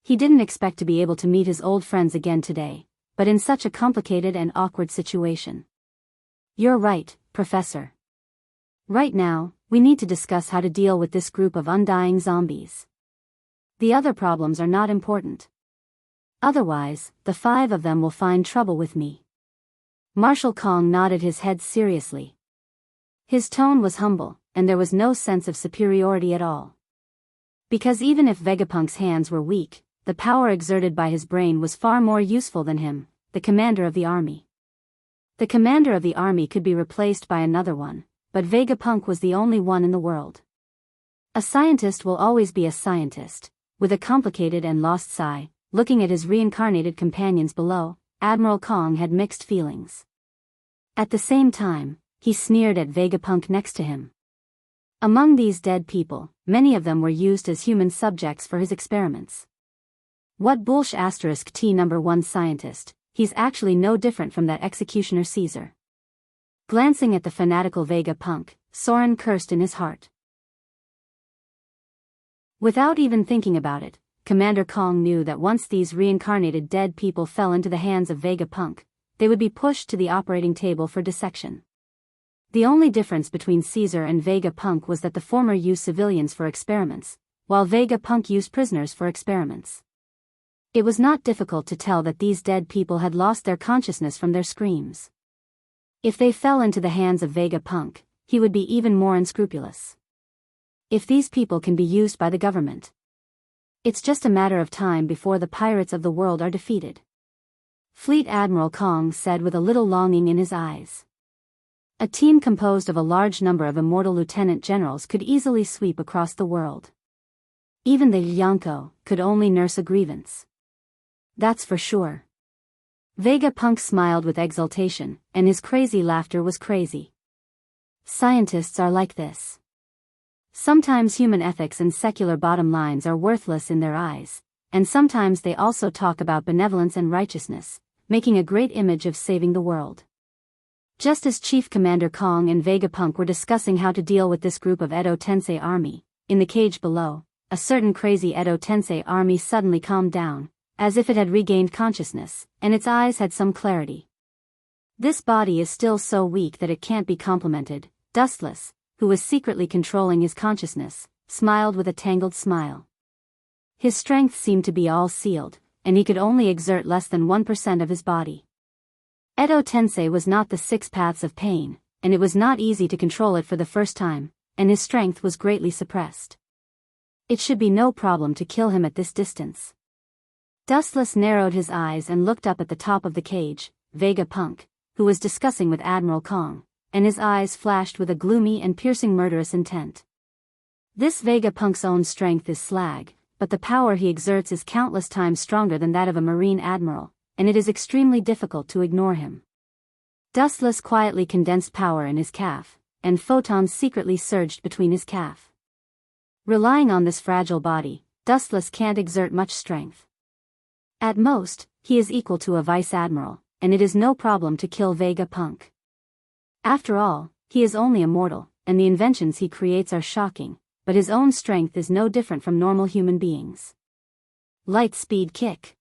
He didn't expect to be able to meet his old friends again today, but in such a complicated and awkward situation. You're right, Professor. Right now, we need to discuss how to deal with this group of undying zombies. The other problems are not important. Otherwise, the 5 of them will find trouble with me. Marshal Kong nodded his head seriously. His tone was humble, and there was no sense of superiority at all. Because even if Vegapunk's hands were weak, the power exerted by his brain was far more useful than him, the commander of the army. The commander of the army could be replaced by another one, but Vegapunk was the only one in the world. A scientist will always be a scientist. With a complicated and lost sigh, looking at his reincarnated companions below, Admiral Kong had mixed feelings. At the same time, he sneered at Vegapunk next to him. Among these dead people, many of them were used as human subjects for his experiments. What bullsh asterisk T number 1 scientist, he's actually no different from that executioner Caesar. Glancing at the fanatical Vegapunk, Soren cursed in his heart. Without even thinking about it, Commander Kong knew that once these reincarnated dead people fell into the hands of Vegapunk, they would be pushed to the operating table for dissection. The only difference between Caesar and Vegapunk was that the former used civilians for experiments, while Vegapunk used prisoners for experiments. It was not difficult to tell that these dead people had lost their consciousness from their screams. If they fell into the hands of Vegapunk, he would be even more unscrupulous. If these people can be used by the government, it's just a matter of time before the pirates of the world are defeated. Fleet Admiral Kong said with a little longing in his eyes. A team composed of a large number of immortal lieutenant generals could easily sweep across the world. Even the Yonko could only nurse a grievance. That's for sure. Vegapunk smiled with exultation, and his crazy laughter was crazy. Scientists are like this. Sometimes human ethics and secular bottom lines are worthless in their eyes, and sometimes they also talk about benevolence and righteousness, making a great image of saving the world. Just as Chief Commander Kong and Vegapunk were discussing how to deal with this group of Edo Tensei army, in the cage below, a certain crazy Edo Tensei army suddenly calmed down, as if it had regained consciousness, and its eyes had some clarity. This body is still so weak that it can't be complimented. Dustless, who was secretly controlling his consciousness, smiled with a tangled smile. His strength seemed to be all sealed, and he could only exert less than 1% of his body. Edo Tensei was not the 6 paths of pain, and it was not easy to control it for the first time, and his strength was greatly suppressed. It should be no problem to kill him at this distance. Dustless narrowed his eyes and looked up at the top of the cage, Vegapunk, who was discussing with Admiral Kong, and his eyes flashed with a gloomy and piercing murderous intent. This Vegapunk's own strength is slag, but the power he exerts is countless times stronger than that of a marine admiral, and it is extremely difficult to ignore him. Dustless quietly condensed power in his calf, and photons secretly surged between his calf. Relying on this fragile body, Dustless can't exert much strength. At most, he is equal to a vice admiral, and it is no problem to kill Vegapunk. After all, he is only a mortal, and the inventions he creates are shocking, but his own strength is no different from normal human beings. Light speed kick.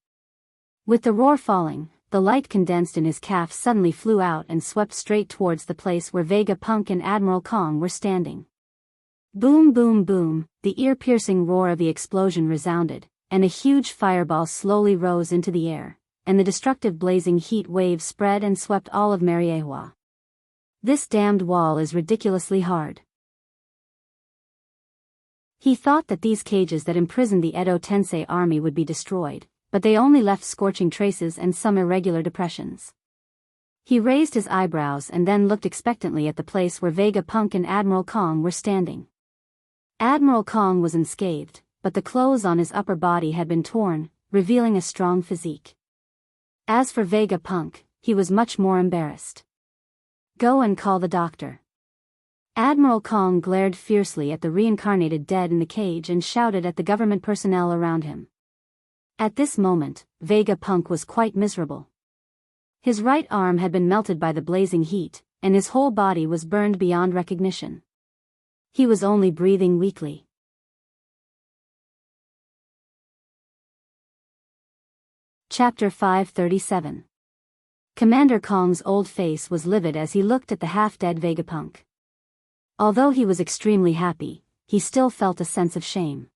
With the roar falling, the light condensed in his calf suddenly flew out and swept straight towards the place where Vegapunk and Admiral Kong were standing. Boom boom boom, the ear-piercing roar of the explosion resounded, and a huge fireball slowly rose into the air, and the destructive blazing heat wave spread and swept all of Mariewa. This damned wall is ridiculously hard. He thought that these cages that imprisoned the Edo Tensei army would be destroyed, but they only left scorching traces and some irregular depressions. He raised his eyebrows and then looked expectantly at the place where Vegapunk and Admiral Kong were standing. Admiral Kong was unscathed, but the clothes on his upper body had been torn, revealing a strong physique. As for Vegapunk, he was much more embarrassed. Go and call the doctor. Admiral Kong glared fiercely at the reincarnated dead in the cage and shouted at the government personnel around him. At this moment, Vegapunk was quite miserable. His right arm had been melted by the blazing heat, and his whole body was burned beyond recognition. He was only breathing weakly. Chapter 537. Commander Kong's old face was livid as he looked at the half-dead Vegapunk. Although he was extremely happy, he still felt a sense of shame.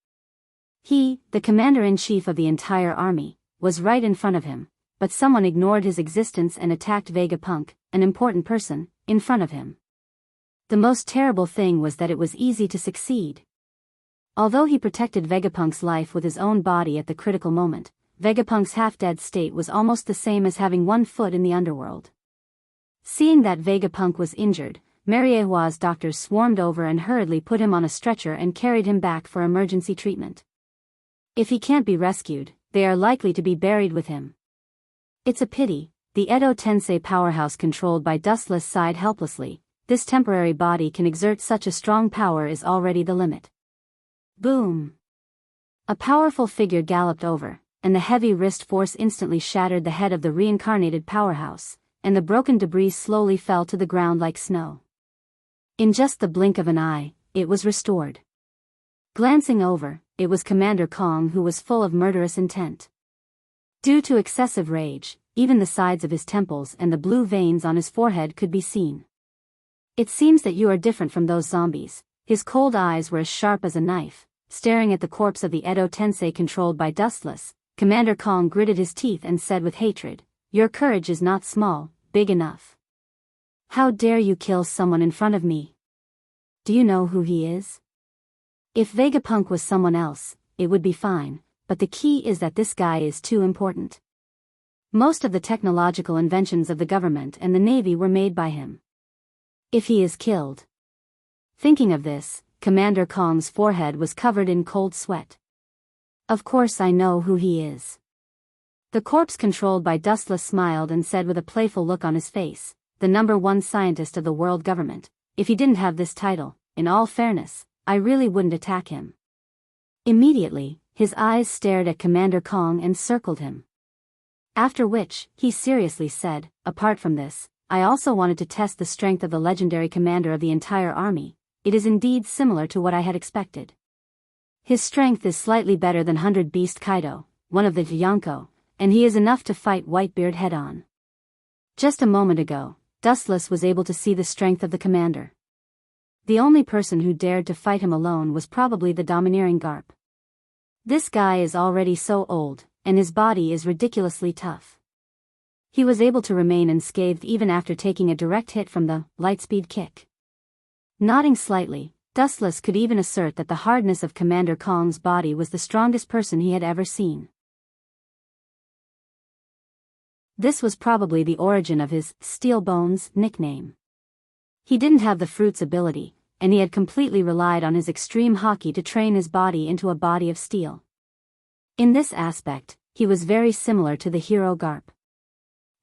He, the commander-in-chief of the entire army, was right in front of him, but someone ignored his existence and attacked Vegapunk, an important person, in front of him. The most terrible thing was that it was easy to succeed. Although he protected Vegapunk's life with his own body at the critical moment, Vegapunk's half-dead state was almost the same as having one foot in the underworld. Seeing that Vegapunk was injured, Mariewa's doctors swarmed over and hurriedly put him on a stretcher and carried him back for emergency treatment. If he can't be rescued, they are likely to be buried with him. It's a pity, the Edo Tensei powerhouse controlled by Dustless sighed helplessly. This temporary body can exert such a strong power is already the limit. Boom! A powerful figure galloped over, and the heavy wrist force instantly shattered the head of the reincarnated powerhouse, and the broken debris slowly fell to the ground like snow. In just the blink of an eye, it was restored. Glancing over, it was Commander Kong who was full of murderous intent. Due to excessive rage, even the sides of his temples and the blue veins on his forehead could be seen. It seems that you are different from those zombies. His cold eyes were as sharp as a knife, staring at the corpse of the Edo Tensei controlled by Dustless. Commander Kong gritted his teeth and said with hatred, "Your courage is not small, big enough. How dare you kill someone in front of me? Do you know who he is? If Vegapunk was someone else, it would be fine, but the key is that this guy is too important. Most of the technological inventions of the government and the Navy were made by him. If he is killed..." Thinking of this, Commander Kong's forehead was covered in cold sweat. "Of course I know who he is." The corpse controlled by Dustless smiled and said with a playful look on his face, "The #1 scientist of the world government. If he didn't have this title, in all fairness, I really wouldn't attack him." Immediately, his eyes stared at Commander Kong and circled him. After which, he seriously said, "Apart from this, I also wanted to test the strength of the legendary commander of the entire army. It is indeed similar to what I had expected. His strength is slightly better than 100 Beast Kaido, one of the Yonko, and he is enough to fight Whitebeard head-on." Just a moment ago, Dustless was able to see the strength of the commander. The only person who dared to fight him alone was probably the domineering Garp. This guy is already so old, and his body is ridiculously tough. He was able to remain unscathed even after taking a direct hit from the lightspeed kick. Nodding slightly, Dustless could even assert that the hardness of Commander Kong's body was the strongest person he had ever seen. This was probably the origin of his Steel Bones nickname. He didn't have the Fruit's ability, and he had completely relied on his extreme haki to train his body into a body of steel. In this aspect, he was very similar to the hero Garp.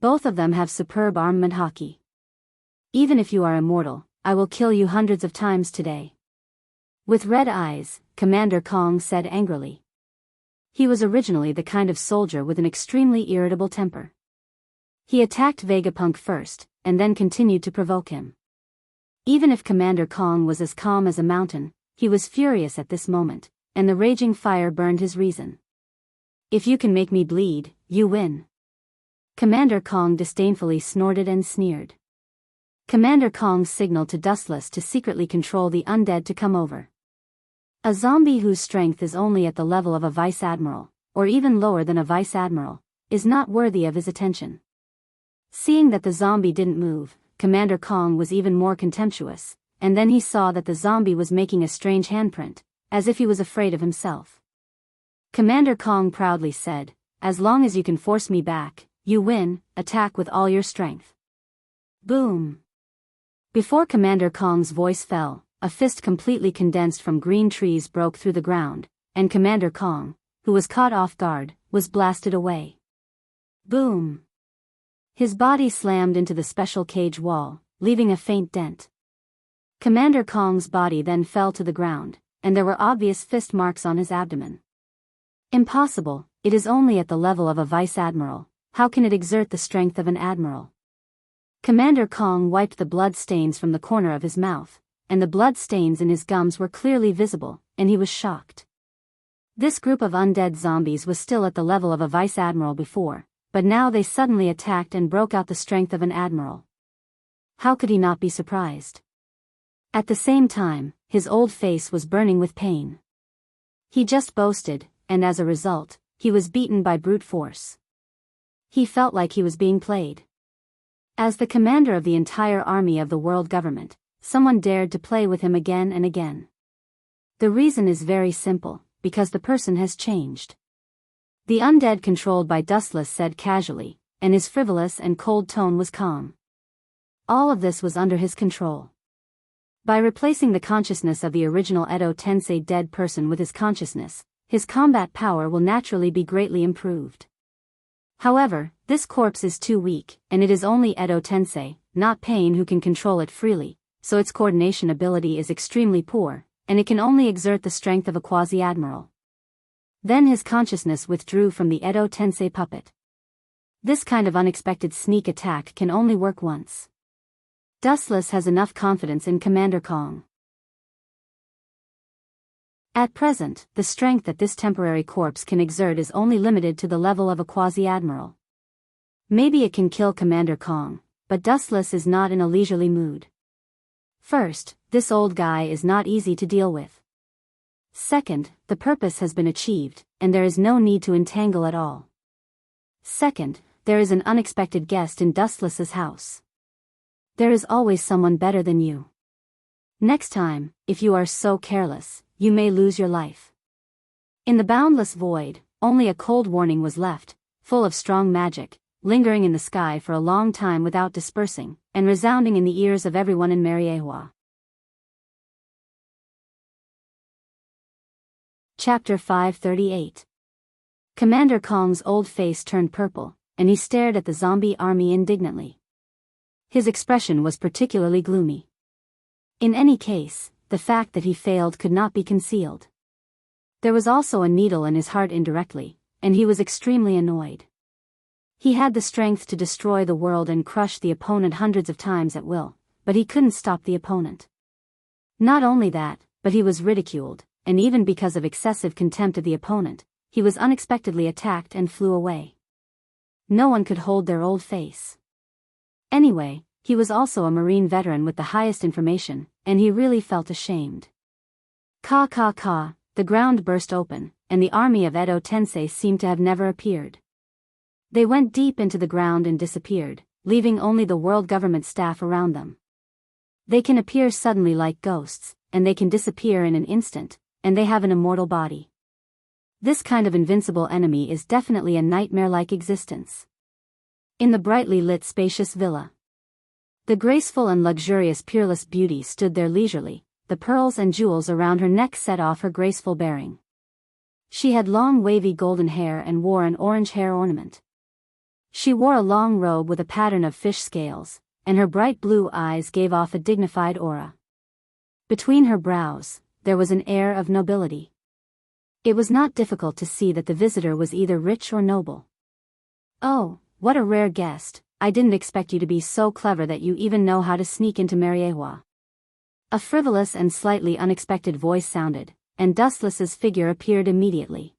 Both of them have superb armament haki. "Even if you are immortal, I will kill you hundreds of times today." With red eyes, Commander Kong said angrily. He was originally the kind of soldier with an extremely irritable temper. He attacked Vegapunk first, and then continued to provoke him. Even if Commander Kong was as calm as a mountain, he was furious at this moment, and the raging fire burned his reason. "If you can make me bleed, you win." Commander Kong disdainfully snorted and sneered. Commander Kong signaled to Dustless to secretly control the undead to come over. A zombie whose strength is only at the level of a vice admiral, or even lower than a vice admiral, is not worthy of his attention. Seeing that the zombie didn't move, Commander Kong was even more contemptuous, and then he saw that the zombie was making a strange handprint, as if he was afraid of himself. Commander Kong proudly said, "As long as you can force me back, you win. Attack with all your strength." Boom! Before Commander Kong's voice fell, a fist completely condensed from green trees broke through the ground, and Commander Kong, who was caught off guard, was blasted away. Boom! His body slammed into the special cage wall, leaving a faint dent. Commander Kong's body then fell to the ground, and there were obvious fist marks on his abdomen. Impossible, it is only at the level of a vice admiral. How can it exert the strength of an admiral? Commander Kong wiped the blood stains from the corner of his mouth, and the blood stains in his gums were clearly visible, and he was shocked. This group of undead zombies was still at the level of a vice admiral before, but now they suddenly attacked and broke out the strength of an admiral. How could he not be surprised? At the same time, his old face was burning with pain. He just boasted, and as a result, he was beaten by brute force. He felt like he was being played. As the commander of the entire army of the world government, someone dared to play with him again and again. The reason is very simple, because the person has changed. The undead controlled by Dustless said casually, and his frivolous and cold tone was calm. All of this was under his control. By replacing the consciousness of the original Edo Tensei dead person with his consciousness, his combat power will naturally be greatly improved. However, this corpse is too weak, and it is only Edo Tensei, not Pain, who can control it freely, so its coordination ability is extremely poor, and it can only exert the strength of a quasi-admiral. Then his consciousness withdrew from the Edo Tensei puppet. This kind of unexpected sneak attack can only work once. Dustless has enough confidence in Commander Kong. At present, the strength that this temporary corpse can exert is only limited to the level of a quasi-admiral. Maybe it can kill Commander Kong, but Dustless is not in a leisurely mood. First, this old guy is not easy to deal with. Second, the purpose has been achieved, and there is no need to entangle at all. Second, there is an unexpected guest in Dustless's house. There is always someone better than you. Next time, if you are so careless, you may lose your life. In the boundless void, only a cold warning was left, full of strong magic, lingering in the sky for a long time without dispersing, and resounding in the ears of everyone in Mariehua. Chapter 538. Commander Kong's old face turned purple, and he stared at the zombie army indignantly. His expression was particularly gloomy. In any case, the fact that he failed could not be concealed. There was also a needle in his heart indirectly, and he was extremely annoyed. He had the strength to destroy the world and crush the opponent hundreds of times at will, but he couldn't stop the opponent. Not only that, but he was ridiculed, and even because of excessive contempt of the opponent, he was unexpectedly attacked and flew away. No one could hold their old face. Anyway, he was also a Marine veteran with the highest information, and he really felt ashamed. The ground burst open, and the army of Edo Tensei seemed to have never appeared. They went deep into the ground and disappeared, leaving only the world government staff around them. They can appear suddenly like ghosts, and they can disappear in an instant, and they have an immortal body. This kind of invincible enemy is definitely a nightmare-like existence. In the brightly lit spacious villa, the graceful and luxurious peerless beauty stood there leisurely, the pearls and jewels around her neck set off her graceful bearing. She had long wavy golden hair and wore an orange hair ornament. She wore a long robe with a pattern of fish scales, and her bright blue eyes gave off a dignified aura. Between her brows, there was an air of nobility. It was not difficult to see that the visitor was either rich or noble. "Oh, what a rare guest, I didn't expect you to be so clever that you even know how to sneak into Mariehua." A frivolous and slightly unexpected voice sounded, and Dustless's figure appeared immediately.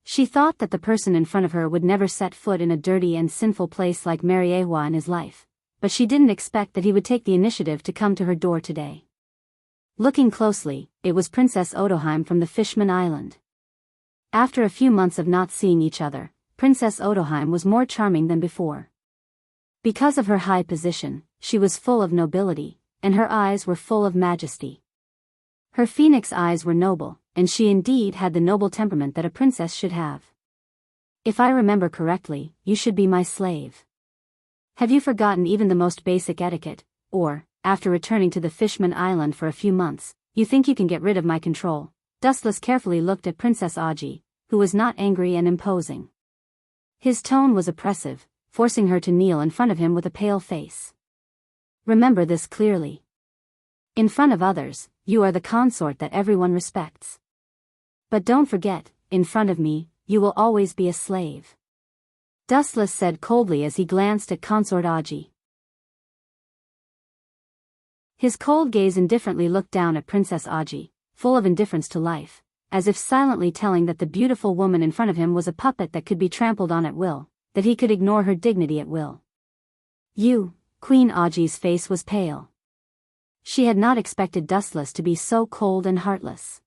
She thought that the person in front of her would never set foot in a dirty and sinful place like Mariehua in his life, but she didn't expect that he would take the initiative to come to her door today. Looking closely, it was Princess Otoheim from the Fishman Island. After a few months of not seeing each other, Princess Otoheim was more charming than before. Because of her high position, she was full of nobility, and her eyes were full of majesty. Her phoenix eyes were noble, and she indeed had the noble temperament that a princess should have. "If I remember correctly, you should be my slave. Have you forgotten even the most basic etiquette, or, after returning to the Fishman Island for a few months, you think you can get rid of my control?" Dustless carefully looked at Princess Aji, who was not angry and imposing. His tone was oppressive, forcing her to kneel in front of him with a pale face. "Remember this clearly. In front of others, you are the consort that everyone respects. But don't forget, in front of me, you will always be a slave." Dustless said coldly as he glanced at Consort Aji. His cold gaze indifferently looked down at Princess Aji, full of indifference to life, as if silently telling that the beautiful woman in front of him was a puppet that could be trampled on at will, that he could ignore her dignity at will. "You," Queen Aji's face was pale. She had not expected Dustless to be so cold and heartless.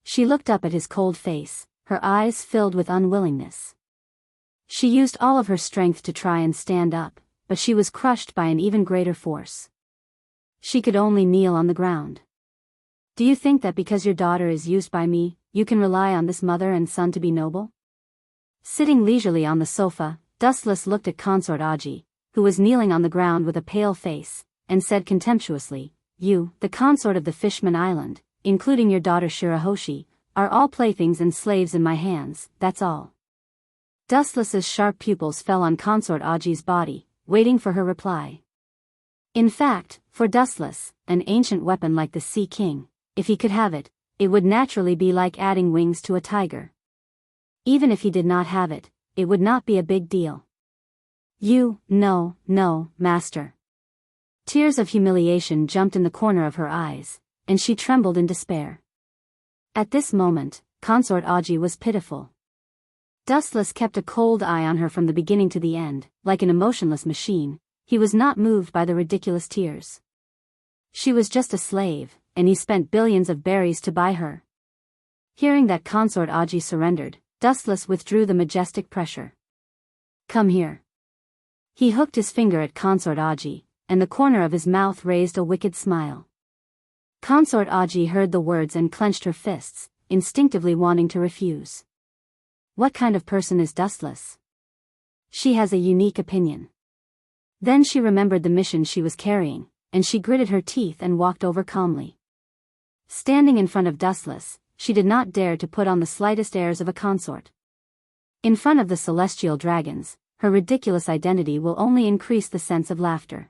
She looked up at his cold face, her eyes filled with unwillingness. She used all of her strength to try and stand up, but she was crushed by an even greater force. She could only kneel on the ground. "Do you think that because your daughter is used by me, you can rely on this mother and son to be noble?" Sitting leisurely on the sofa, Dustless looked at Consort Aji, who was kneeling on the ground with a pale face, and said contemptuously, "You, the consort of the Fishman Island, including your daughter Shirahoshi, are all playthings and slaves in my hands, that's all." Dustless's sharp pupils fell on Consort Aji's body, waiting for her reply. In fact, for Dustless, an ancient weapon like the Sea King, if he could have it, it would naturally be like adding wings to a tiger. Even if he did not have it, it would not be a big deal. No, master. Tears of humiliation jumped in the corner of her eyes, and she trembled in despair. At this moment, Consort Aji was pitiful. Dustless kept a cold eye on her from the beginning to the end, like an emotionless machine. He was not moved by the ridiculous tears. She was just a slave, and he spent billions of berries to buy her. Hearing that Consort Aji surrendered, Dustless withdrew the majestic pressure. Come here. He hooked his finger at Consort Aji, and the corner of his mouth raised a wicked smile. Consort Aji heard the words and clenched her fists, instinctively wanting to refuse. What kind of person is Dustless? She has a unique opinion. Then she remembered the mission she was carrying, and she gritted her teeth and walked over calmly. Standing in front of Dustless, she did not dare to put on the slightest airs of a consort. In front of the celestial dragons, her ridiculous identity will only increase the sense of laughter.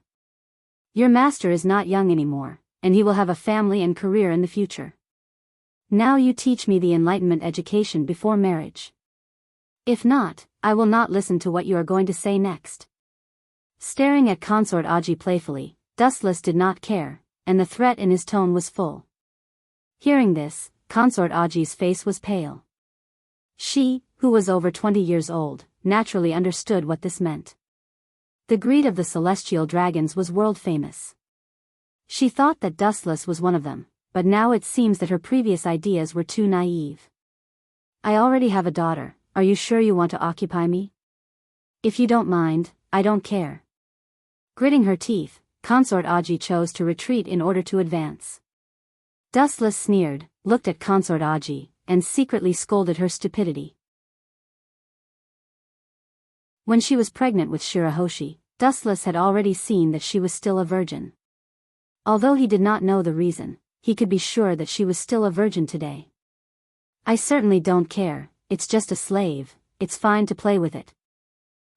Your master is not young anymore, and he will have a family and career in the future. Now you teach me the Enlightenment education before marriage. If not, I will not listen to what you are going to say next. Staring at Consort Aji playfully, Dustless did not care, and the threat in his tone was full. Hearing this, Consort Aji's face was pale. She, who was over 20 years old, naturally understood what this meant. The greed of the celestial dragons was world famous. She thought that Dustless was one of them, but now it seems that her previous ideas were too naive. I already have a daughter, are you sure you want to occupy me? If you don't mind, I don't care. Gritting her teeth, Consort Aji chose to retreat in order to advance. Dustless sneered, looked at Consort Aji, and secretly scolded her stupidity. When she was pregnant with Shirahoshi, Dustless had already seen that she was still a virgin. Although he did not know the reason, he could be sure that she was still a virgin today. I certainly don't care, it's just a slave, it's fine to play with it.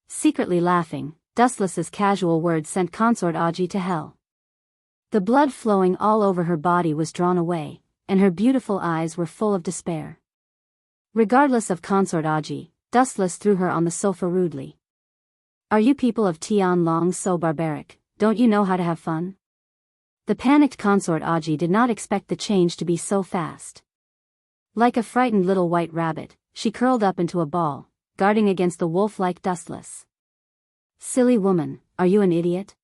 Secretly laughing, Dustless's casual words sent Consort Aji to hell. The blood flowing all over her body was drawn away, and her beautiful eyes were full of despair. Regardless of Consort Aji, Dustless threw her on the sofa rudely. Are you people of Tianlong so barbaric, don't you know how to have fun? The panicked Consort Aji did not expect the change to be so fast. Like a frightened little white rabbit, she curled up into a ball, guarding against the wolf-like Dustless. Silly woman, are you an idiot?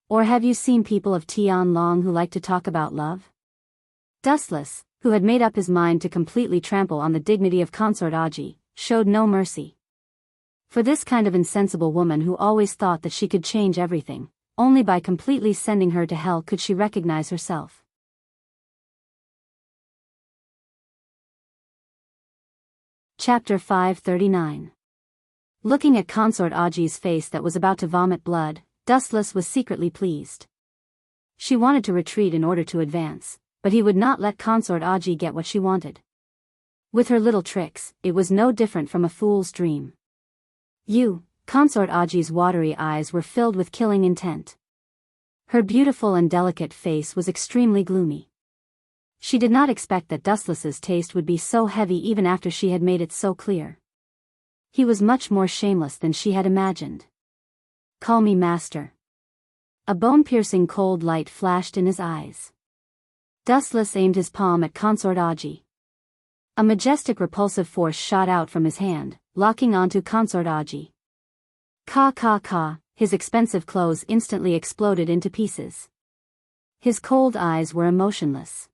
Or have you seen people of Tianlong who like to talk about love? Dustless, who had made up his mind to completely trample on the dignity of Consort Aji, showed no mercy. For this kind of insensible woman who always thought that she could change everything, only by completely sending her to hell could she recognize herself. Chapter 539. Looking at Consort Aji's face that was about to vomit blood, Dustless was secretly pleased. She wanted to retreat in order to advance, but he would not let Consort Aji get what she wanted. With her little tricks, it was no different from a fool's dream. Consort Aji's watery eyes were filled with killing intent. Her beautiful and delicate face was extremely gloomy. She did not expect that Dustless's taste would be so heavy even after she had made it so clear. He was much more shameless than she had imagined. Call me master. A bone-piercing cold light flashed in his eyes. Dustless aimed his palm at Consort Aji. A majestic repulsive force shot out from his hand, locking onto Consort Aji. Ka, his expensive clothes instantly exploded into pieces. His cold eyes were emotionless.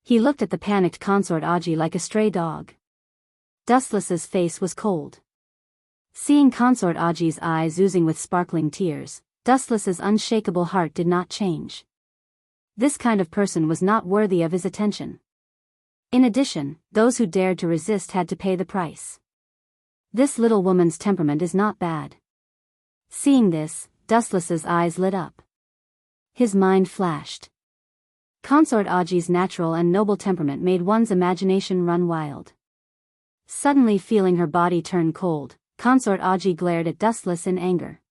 He looked at the panicked Consort Aji like a stray dog. Dustless's face was cold. Seeing Consort Aji's eyes oozing with sparkling tears, Dustless's unshakable heart did not change. This kind of person was not worthy of his attention. In addition, those who dared to resist had to pay the price. This little woman's temperament is not bad. Seeing this, Dustless's eyes lit up. His mind flashed. Consort Aji's natural and noble temperament made one's imagination run wild. Suddenly feeling her body turn cold, Consort Aji glared at Dustless in anger.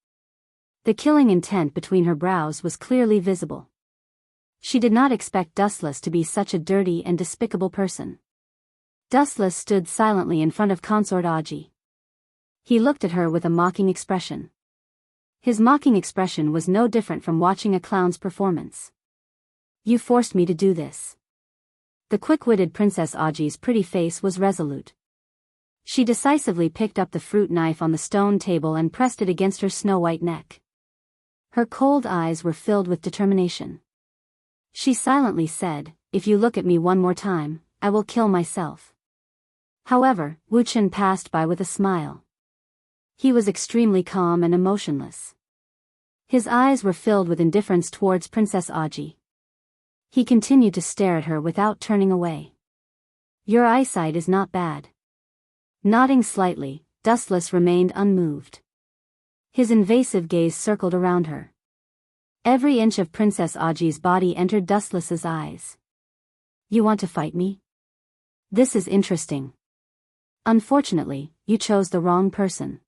The killing intent between her brows was clearly visible. She did not expect Dustless to be such a dirty and despicable person. Dustless stood silently in front of Consort Aji. He looked at her with a mocking expression. His mocking expression was no different from watching a clown's performance. You forced me to do this. The quick-witted Princess Aji's pretty face was resolute. She decisively picked up the fruit knife on the stone table and pressed it against her snow-white neck. Her cold eyes were filled with determination. She silently said, "If you look at me one more time, I will kill myself." However, Wu Chen passed by with a smile. He was extremely calm and emotionless. His eyes were filled with indifference towards Princess Aji. He continued to stare at her without turning away. Your eyesight is not bad. Nodding slightly, Dustless remained unmoved. His invasive gaze circled around her. Every inch of Princess Aji's body entered Dustless's eyes. You want to fight me? This is interesting. Unfortunately, you chose the wrong person.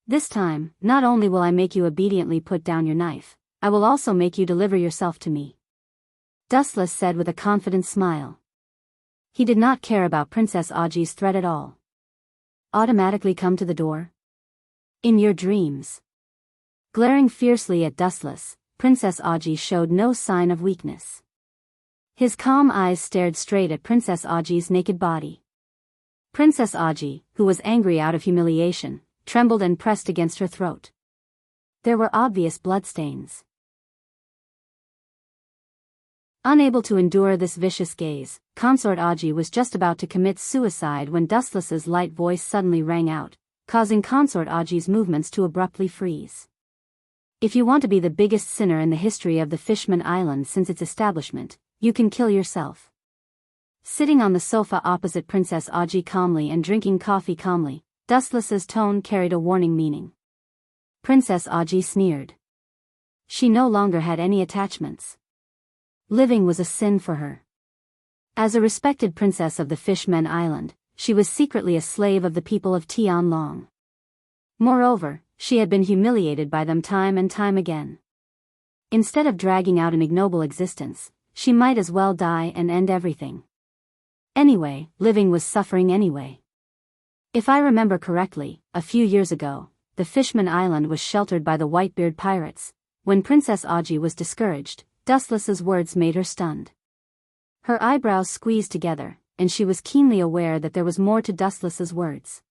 This time, not only will I make you obediently put down your knife, I will also make you deliver yourself to me. Dustless said with a confident smile. He did not care about Princess Aji's threat at all. Automatically come to the door? In your dreams. Glaring fiercely at Dustless, Princess Aji showed no sign of weakness. His calm eyes stared straight at Princess Aji's naked body. Princess Aji, who was angry out of humiliation, trembled and pressed against her throat. There were obvious bloodstains. Unable to endure this vicious gaze, Consort Aji was just about to commit suicide when Dustless's light voice suddenly rang out, causing Consort Aji's movements to abruptly freeze. If you want to be the biggest sinner in the history of the Fishman Island since its establishment, you can kill yourself. Sitting on the sofa opposite Princess Aji calmly and drinking coffee calmly, Dustless's tone carried a warning meaning. Princess Aji sneered. She no longer had any attachments. Living was a sin for her. As a respected princess of the Fishmen Island, she was secretly a slave of the people of Tianlong. Moreover, she had been humiliated by them time and time again. Instead of dragging out an ignoble existence, she might as well die and end everything. Anyway, living was suffering anyway. If I remember correctly, a few years ago, the Fishman Island was sheltered by the Whitebeard pirates. When Princess Aji was discouraged, Dustless's words made her stunned. Her eyebrows squeezed together, and she was keenly aware that there was more to Dustless's words.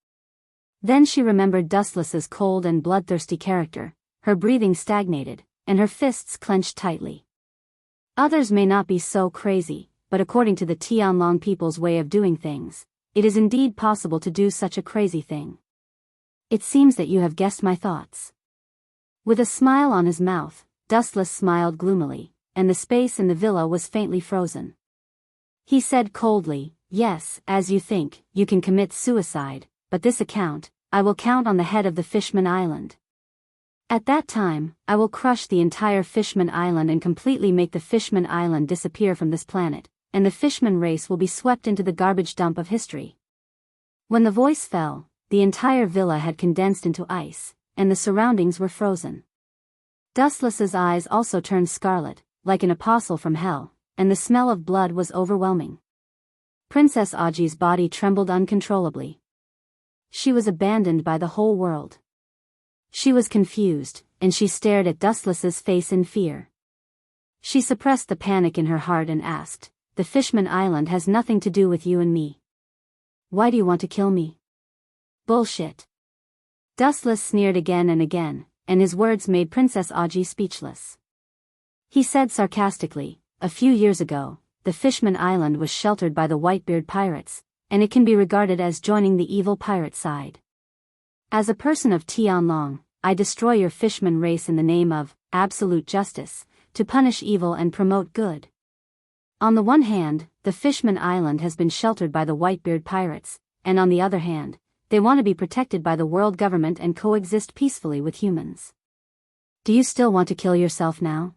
Then she remembered Dustless's cold and bloodthirsty character, her breathing stagnated, and her fists clenched tightly. Others may not be so crazy, but according to the Tianlong people's way of doing things, it is indeed possible to do such a crazy thing. It seems that you have guessed my thoughts. With a smile on his mouth, Dustless smiled gloomily, and the space in the villa was faintly frozen. He said coldly, "Yes, as you think, you can commit suicide, but this account, I will count on the head of the Fishman Island. At that time, I will crush the entire Fishman Island and completely make the Fishman Island disappear from this planet, and the Fishman race will be swept into the garbage dump of history." When the voice fell, the entire villa had condensed into ice, and the surroundings were frozen. Dustless's eyes also turned scarlet, like an apostle from hell, and the smell of blood was overwhelming. Princess Aji's body trembled uncontrollably. She was abandoned by the whole world. She was confused, and she stared at Dustless's face in fear. She suppressed the panic in her heart and asked, "The Fishman Island has nothing to do with you and me. Why do you want to kill me?" "Bullshit." Dustless sneered again and again, and his words made Princess Aji speechless. He said sarcastically, "A few years ago, the Fishman Island was sheltered by the Whitebeard pirates, and it can be regarded as joining the evil pirate side. As a person of Tianlong, I destroy your Fishman race in the name of absolute justice, to punish evil and promote good. On the one hand, the Fishman Island has been sheltered by the Whitebeard pirates, and on the other hand, they want to be protected by the world government and coexist peacefully with humans. Do you still want to kill yourself now?"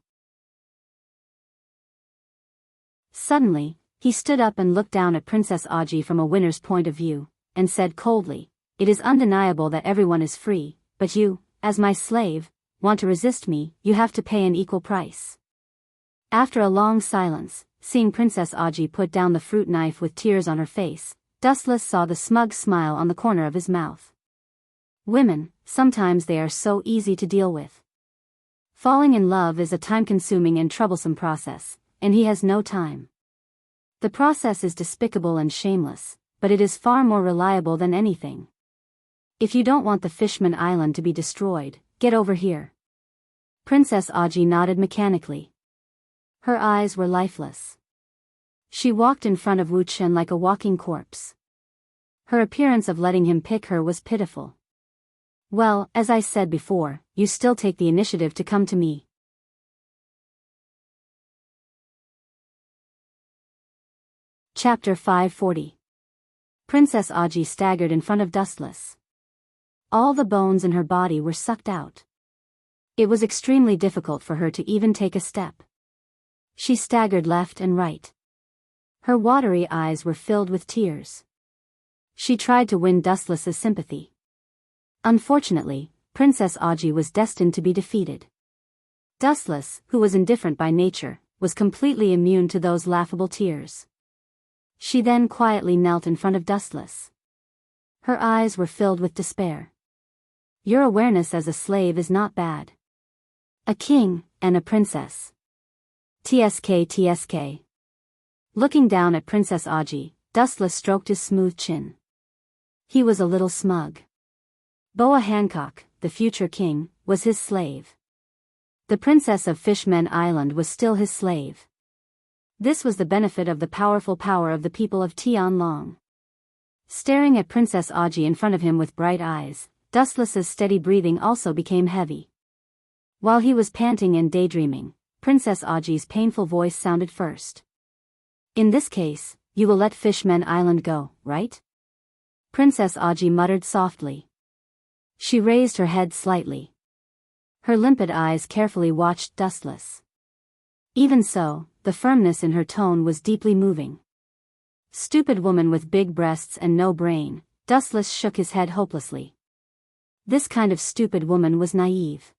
Suddenly, he stood up and looked down at Princess Aji from a winner's point of view, and said coldly, "It is undeniable that everyone is free, but you, as my slave, want to resist me, you have to pay an equal price." After a long silence, seeing Princess Aji put down the fruit knife with tears on her face, Dustless saw the smug smile on the corner of his mouth. Women, sometimes they are so easy to deal with. Falling in love is a time-consuming and troublesome process, and he has no time. The process is despicable and shameless, but it is far more reliable than anything. If you don't want the Fishman Island to be destroyed, get over here. Princess Aji nodded mechanically. Her eyes were lifeless. She walked in front of Wu Chen like a walking corpse. Her appearance of letting him pick her was pitiful. Well, as I said before, you still take the initiative to come to me. Chapter 540. Princess Aji staggered in front of Dustless. All the bones in her body were sucked out. It was extremely difficult for her to even take a step. She staggered left and right. Her watery eyes were filled with tears. She tried to win Dustless's sympathy. Unfortunately, Princess Aji was destined to be defeated. Dustless, who was indifferent by nature, was completely immune to those laughable tears. She then quietly knelt in front of Dustless. Her eyes were filled with despair. Your awareness as a slave is not bad. A king, and a princess. TSK. Looking down at Princess Aji, Dustless stroked his smooth chin. He was a little smug. Boa Hancock, the future king, was his slave. The princess of Fishman Island was still his slave. This was the benefit of the powerful power of the people of Tianlong. Staring at Princess Aji in front of him with bright eyes, Dustless's steady breathing also became heavy. While he was panting and daydreaming, Princess Aji's painful voice sounded first. In this case, you will let Fishman Island go, right? Princess Aji muttered softly. She raised her head slightly. Her limpid eyes carefully watched Dustless. Even so, the firmness in her tone was deeply moving. Stupid woman with big breasts and no brain, Dustless shook his head hopelessly. This kind of stupid woman was naive.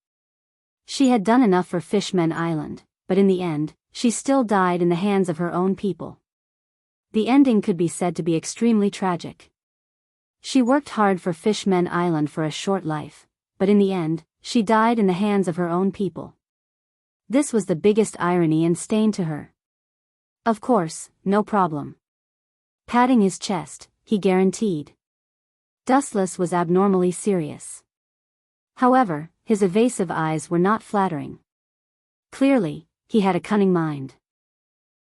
She had done enough for Fishman Island, but in the end, she still died in the hands of her own people. The ending could be said to be extremely tragic. She worked hard for Fishman Island for a short life, but in the end, she died in the hands of her own people. This was the biggest irony and stain to her. Of course, no problem. Patting his chest, he guaranteed. Dustless was abnormally serious. However, his evasive eyes were not flattering. Clearly, he had a cunning mind.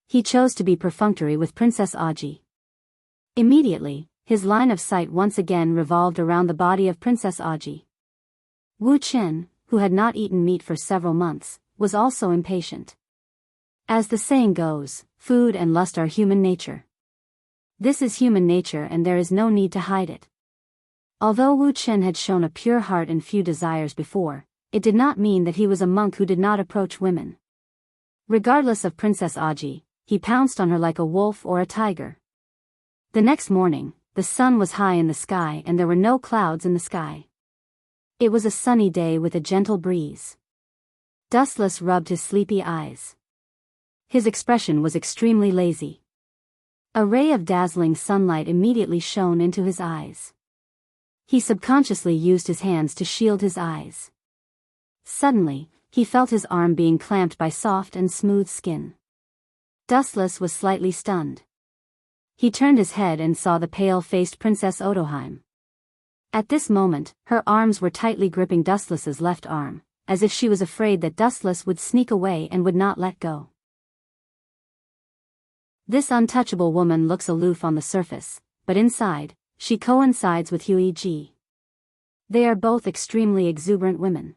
He chose to be perfunctory with Princess Aji. Immediately, his line of sight once again revolved around the body of Princess Aji. Wu Chen, who had not eaten meat for several months, was also impatient. As the saying goes, food and lust are human nature. This is human nature and there is no need to hide it. Although Wu Chen had shown a pure heart and few desires before, it did not mean that he was a monk who did not approach women. Regardless of Princess Aji, he pounced on her like a wolf or a tiger. The next morning, the sun was high in the sky and there were no clouds in the sky. It was a sunny day with a gentle breeze. Dustless rubbed his sleepy eyes. His expression was extremely lazy. A ray of dazzling sunlight immediately shone into his eyes. He subconsciously used his hands to shield his eyes. Suddenly, he felt his arm being clamped by soft and smooth skin. Dustless was slightly stunned. He turned his head and saw the pale-faced Princess Odoheim. At this moment, her arms were tightly gripping Dustless's left arm, as if she was afraid that Dustless would sneak away and would not let go. This untouchable woman looks aloof on the surface, but inside, she coincides with Huey Ji. They are both extremely exuberant women.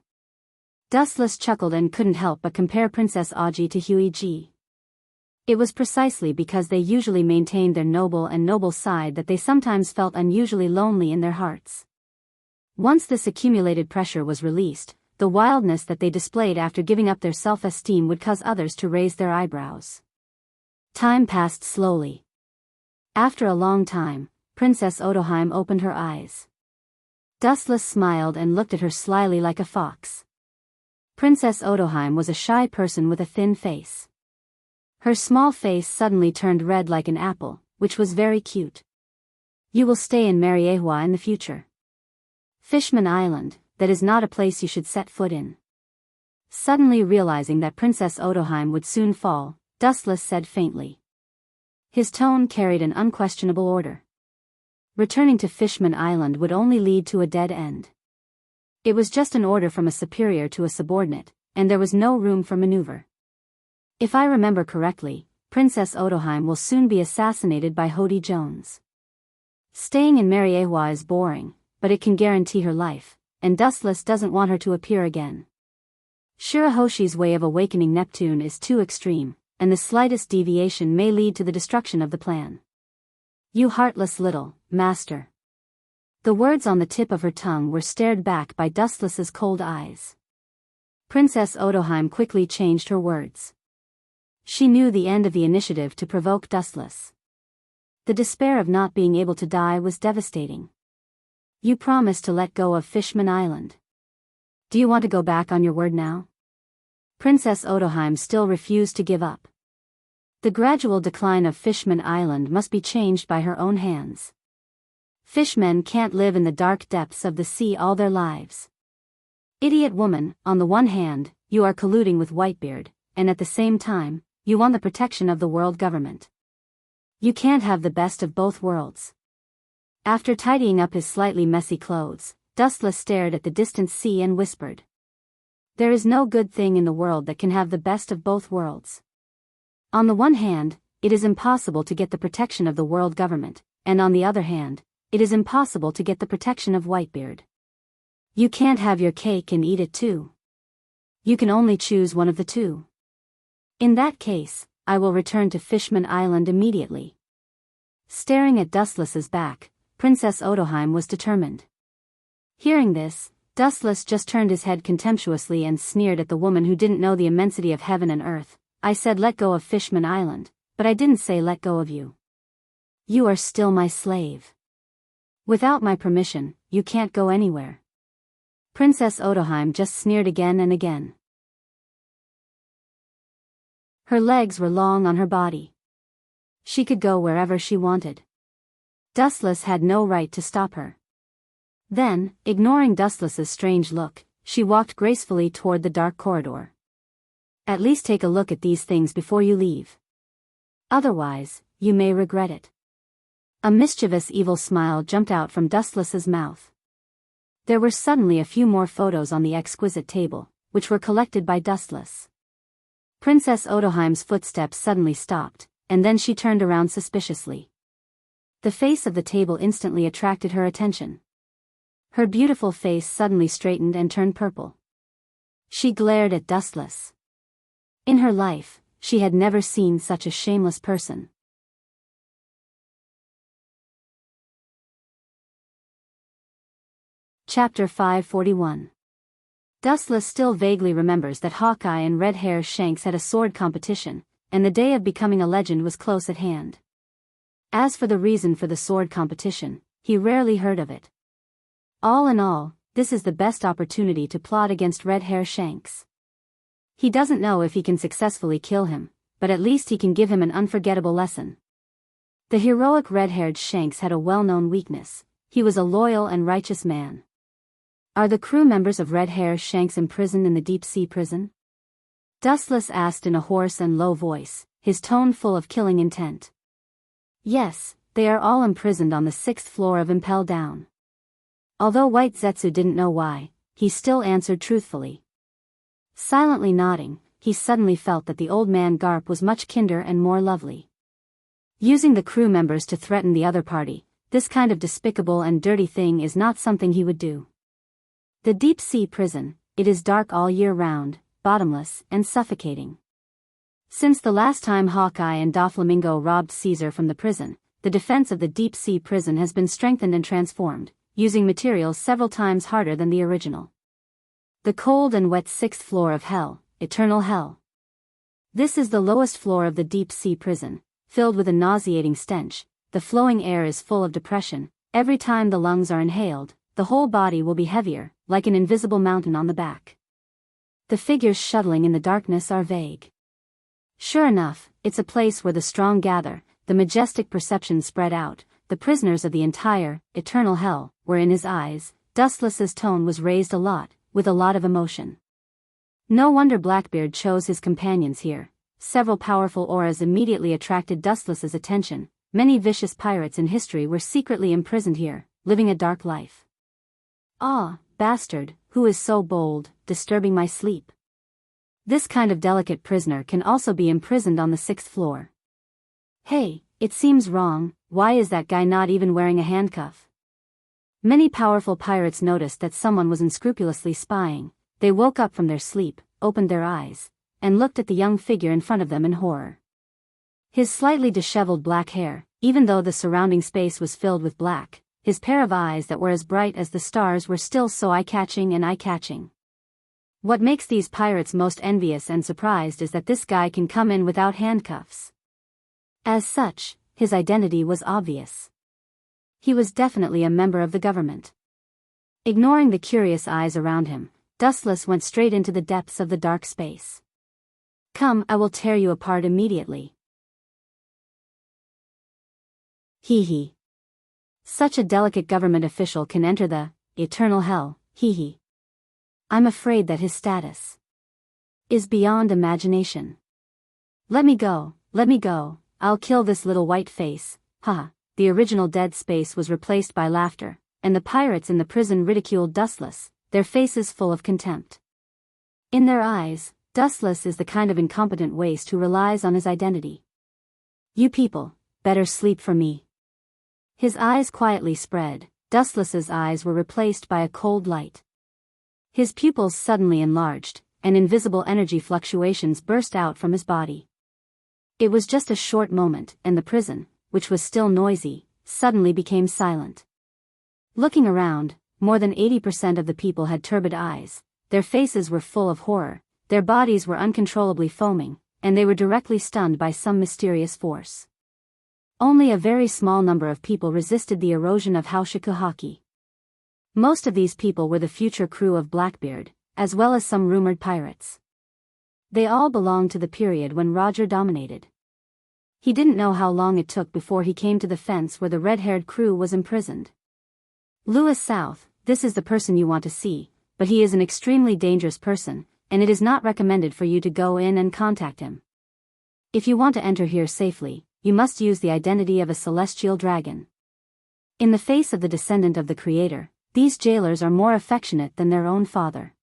Dustless chuckled and couldn't help but compare Princess Aji to Huey Ji. It was precisely because they usually maintained their noble side that they sometimes felt unusually lonely in their hearts. Once this accumulated pressure was released, the wildness that they displayed after giving up their self-esteem would cause others to raise their eyebrows. Time passed slowly. After a long time, Princess Odoheim opened her eyes. Dustless smiled and looked at her slyly like a fox. Princess Odoheim was a shy person with a thin face. Her small face suddenly turned red like an apple, which was very cute. You will stay in Mariehua in the future. Fishman Island, that is not a place you should set foot in. Suddenly realizing that Princess Otoheim would soon fall, Dustless said faintly. His tone carried an unquestionable order. Returning to Fishman Island would only lead to a dead end. It was just an order from a superior to a subordinate, and there was no room for maneuver. If I remember correctly, Princess Otoheim will soon be assassinated by Hody Jones. Staying in Mariehua is boring, but it can guarantee her life, and Dustless doesn't want her to appear again. Shirahoshi's way of awakening Neptune is too extreme, and the slightest deviation may lead to the destruction of the plan. You heartless little master. The words on the tip of her tongue were stared back by Dustless's cold eyes. Princess Otoheim quickly changed her words. She knew the end of the initiative to provoke Dustless. The despair of not being able to die was devastating. You promised to let go of Fishman Island. Do you want to go back on your word now? Princess Otoheim still refused to give up. The gradual decline of Fishman Island must be changed by her own hands. Fishmen can't live in the dark depths of the sea all their lives. Idiot woman, on the one hand, you are colluding with Whitebeard, and at the same time, you want the protection of the world government. You can't have the best of both worlds. After tidying up his slightly messy clothes, Dustless stared at the distant sea and whispered. There is no good thing in the world that can have the best of both worlds. On the one hand, it is impossible to get the protection of the world government, and on the other hand, it is impossible to get the protection of Whitebeard. You can't have your cake and eat it too. You can only choose one of the two. In that case, I will return to Fishman Island immediately. Staring at Dustless's back, Princess Otoheim was determined. Hearing this, Dustless just turned his head contemptuously and sneered at the woman who didn't know the immensity of heaven and earth. I said let go of Fishman Island, but I didn't say let go of you. You are still my slave. Without my permission, you can't go anywhere. Princess Otoheim just sneered again and again. Her legs were long on her body. She could go wherever she wanted. Dustless had no right to stop her. Then, ignoring Dustless's strange look, she walked gracefully toward the dark corridor. At least take a look at these things before you leave. Otherwise, you may regret it. A mischievous evil smile jumped out from Dustless's mouth. There were suddenly a few more photos on the exquisite table, which were collected by Dustless. Princess Otoheim's footsteps suddenly stopped, and then she turned around suspiciously. The face of the table instantly attracted her attention. Her beautiful face suddenly straightened and turned purple. She glared at Dustless. In her life, she had never seen such a shameless person. Chapter 541. Dustless still vaguely remembers that Hawkeye and Red Hair Shanks had a sword competition, and the day of becoming a legend was close at hand. As for the reason for the sword competition, he rarely heard of it. All in all, this is the best opportunity to plot against Red Hair Shanks. He doesn't know if he can successfully kill him, but at least he can give him an unforgettable lesson. The heroic red-haired Shanks had a well-known weakness. He was a loyal and righteous man. Are the crew members of Red Hair Shanks imprisoned in the deep-sea prison? Dustless asked in a hoarse and low voice, his tone full of killing intent. Yes, they are all imprisoned on the 6th floor of Impel Down. Although White Zetsu didn't know why, he still answered truthfully. Silently nodding, he suddenly felt that the old man Garp was much kinder and more lovely. Using the crew members to threaten the other party, this kind of despicable and dirty thing is not something he would do. The deep-sea prison, it is dark all year round, bottomless, and suffocating. Since the last time Hawkeye and Doflamingo robbed Caesar from the prison, the defense of the deep-sea prison has been strengthened and transformed, using materials several times harder than the original. The cold and wet 6th floor of hell, eternal hell. This is the lowest floor of the deep-sea prison, filled with a nauseating stench. The flowing air is full of depression. Every time the lungs are inhaled, the whole body will be heavier, like an invisible mountain on the back. The figures shuttling in the darkness are vague. Sure enough, it's a place where the strong gather, the majestic perceptions spread out, the prisoners of the entire, eternal hell, were in his eyes. Dustless's tone was raised a lot, with a lot of emotion. No wonder Blackbeard chose his companions here. Several powerful auras immediately attracted Dustless's attention. Many vicious pirates in history were secretly imprisoned here, living a dark life. Ah, bastard, who is so bold, disturbing my sleep? This kind of delicate prisoner can also be imprisoned on the 6th floor. Hey, it seems wrong, why is that guy not even wearing a handcuff? Many powerful pirates noticed that someone was unscrupulously spying. They woke up from their sleep, opened their eyes, and looked at the young figure in front of them in horror. His slightly disheveled black hair, even though the surrounding space was filled with black, his pair of eyes that were as bright as the stars were still so eye-catching and eye-catching. What makes these pirates most envious and surprised is that this guy can come in without handcuffs. As such, his identity was obvious. He was definitely a member of the government. Ignoring the curious eyes around him, Dustless went straight into the depths of the dark space. Come, I will tear you apart immediately. Hee hee. Such a delicate government official can enter the eternal hell, hee hee. I'm afraid that his status is beyond imagination. Let me go, I'll kill this little white face, haha. The original dead space was replaced by laughter, and the pirates in the prison ridiculed Dustless, their faces full of contempt. In their eyes, Dustless is the kind of incompetent waste who relies on his identity. You people, better sleep for me. His eyes quietly spread. Dustless's eyes were replaced by a cold light. His pupils suddenly enlarged, and invisible energy fluctuations burst out from his body. It was just a short moment, and the prison, which was still noisy, suddenly became silent. Looking around, more than 80% of the people had turbid eyes. Their faces were full of horror, their bodies were uncontrollably foaming, and they were directly stunned by some mysterious force. Only a very small number of people resisted the erosion of Haushakuhaki. Most of these people were the future crew of Blackbeard, as well as some rumored pirates. They all belonged to the period when Roger dominated. He didn't know how long it took before he came to the fence where the red-haired crew was imprisoned. Lewis South, this is the person you want to see, but he is an extremely dangerous person, and it is not recommended for you to go in and contact him. If you want to enter here safely, you must use the identity of a celestial dragon. In the face of the descendant of the Creator, these jailers are more affectionate than their own father.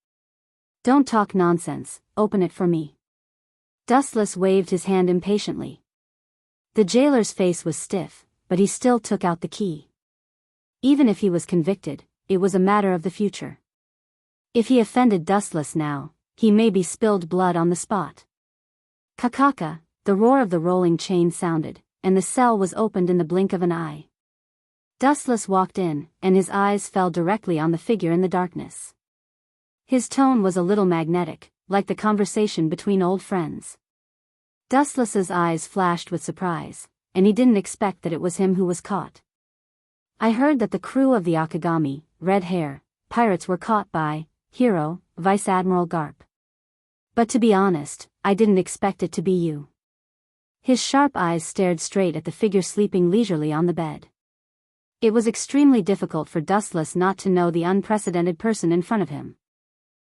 Don't talk nonsense, open it for me. Dustless waved his hand impatiently. The jailer's face was stiff, but he still took out the key. Even if he was convicted, it was a matter of the future. If he offended Dustless now, he may be spilled blood on the spot. Kakaka, the roar of the rolling chain sounded, and the cell was opened in the blink of an eye. Dustless walked in, and his eyes fell directly on the figure in the darkness. His tone was a little magnetic, like the conversation between old friends. Dustless's eyes flashed with surprise, and he didn't expect that it was him who was caught. I heard that the crew of the Akagami, Red Hair, pirates were caught by Hero, Vice Admiral Garp. But to be honest, I didn't expect it to be you. His sharp eyes stared straight at the figure sleeping leisurely on the bed. It was extremely difficult for Dustless not to know the unprecedented person in front of him.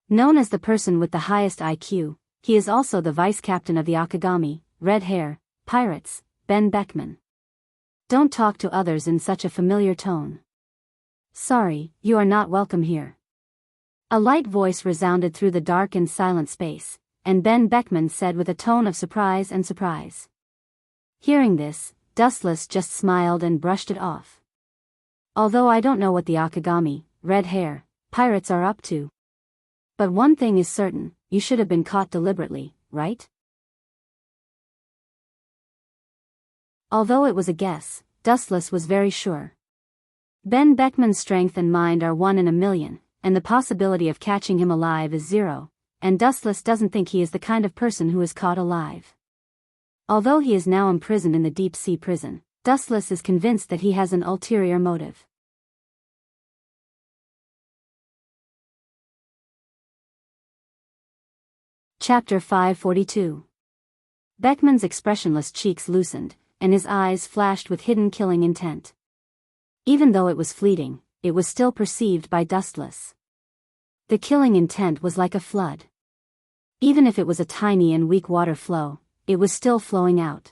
Known as the person with the highest IQ, he is also the vice-captain of the Akagami, Red Hair, pirates, Ben Beckman. Don't talk to others in such a familiar tone. Sorry, you are not welcome here. A light voice resounded through the dark and silent space, and Ben Beckman said with a tone of surprise. Hearing this, Dustless just smiled and brushed it off. Although I don't know what the Akagami, Red Hair, pirates are up to. But one thing is certain, you should have been caught deliberately, right? Although it was a guess, Dustless was very sure. Ben Beckman's strength and mind are 1 in a million, and the possibility of catching him alive is 0, and Dustless doesn't think he is the kind of person who is caught alive. Although he is now imprisoned in the deep-sea prison, Dustless is convinced that he has an ulterior motive. Chapter 542. Beckman's expressionless cheeks loosened, and his eyes flashed with hidden killing intent. Even though it was fleeting, it was still perceived by Dustless. The killing intent was like a flood. Even if it was a tiny and weak water flow, it was still flowing out.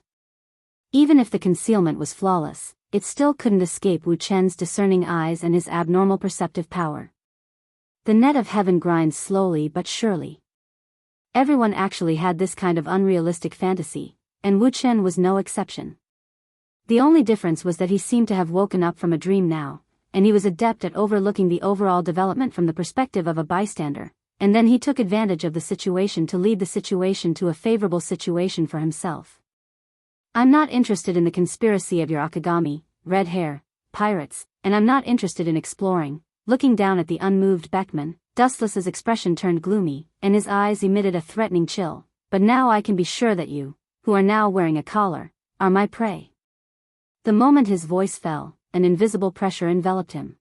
Even if the concealment was flawless, it still couldn't escape Wu Chen's discerning eyes and his abnormal perceptive power. The net of heaven grinds slowly but surely. Everyone actually had this kind of unrealistic fantasy, and Wu Chen was no exception. The only difference was that he seemed to have woken up from a dream now, and he was adept at overlooking the overall development from the perspective of a bystander, and then he took advantage of the situation to lead the situation to a favorable situation for himself. I'm not interested in the conspiracy of your Akagami, red hair, pirates, and I'm not interested in exploring. Looking down at the unmoved Beckman, Dustless's expression turned gloomy, and his eyes emitted a threatening chill. But now I can be sure that you, who are now wearing a collar, are my prey. The moment his voice fell, an invisible pressure enveloped him.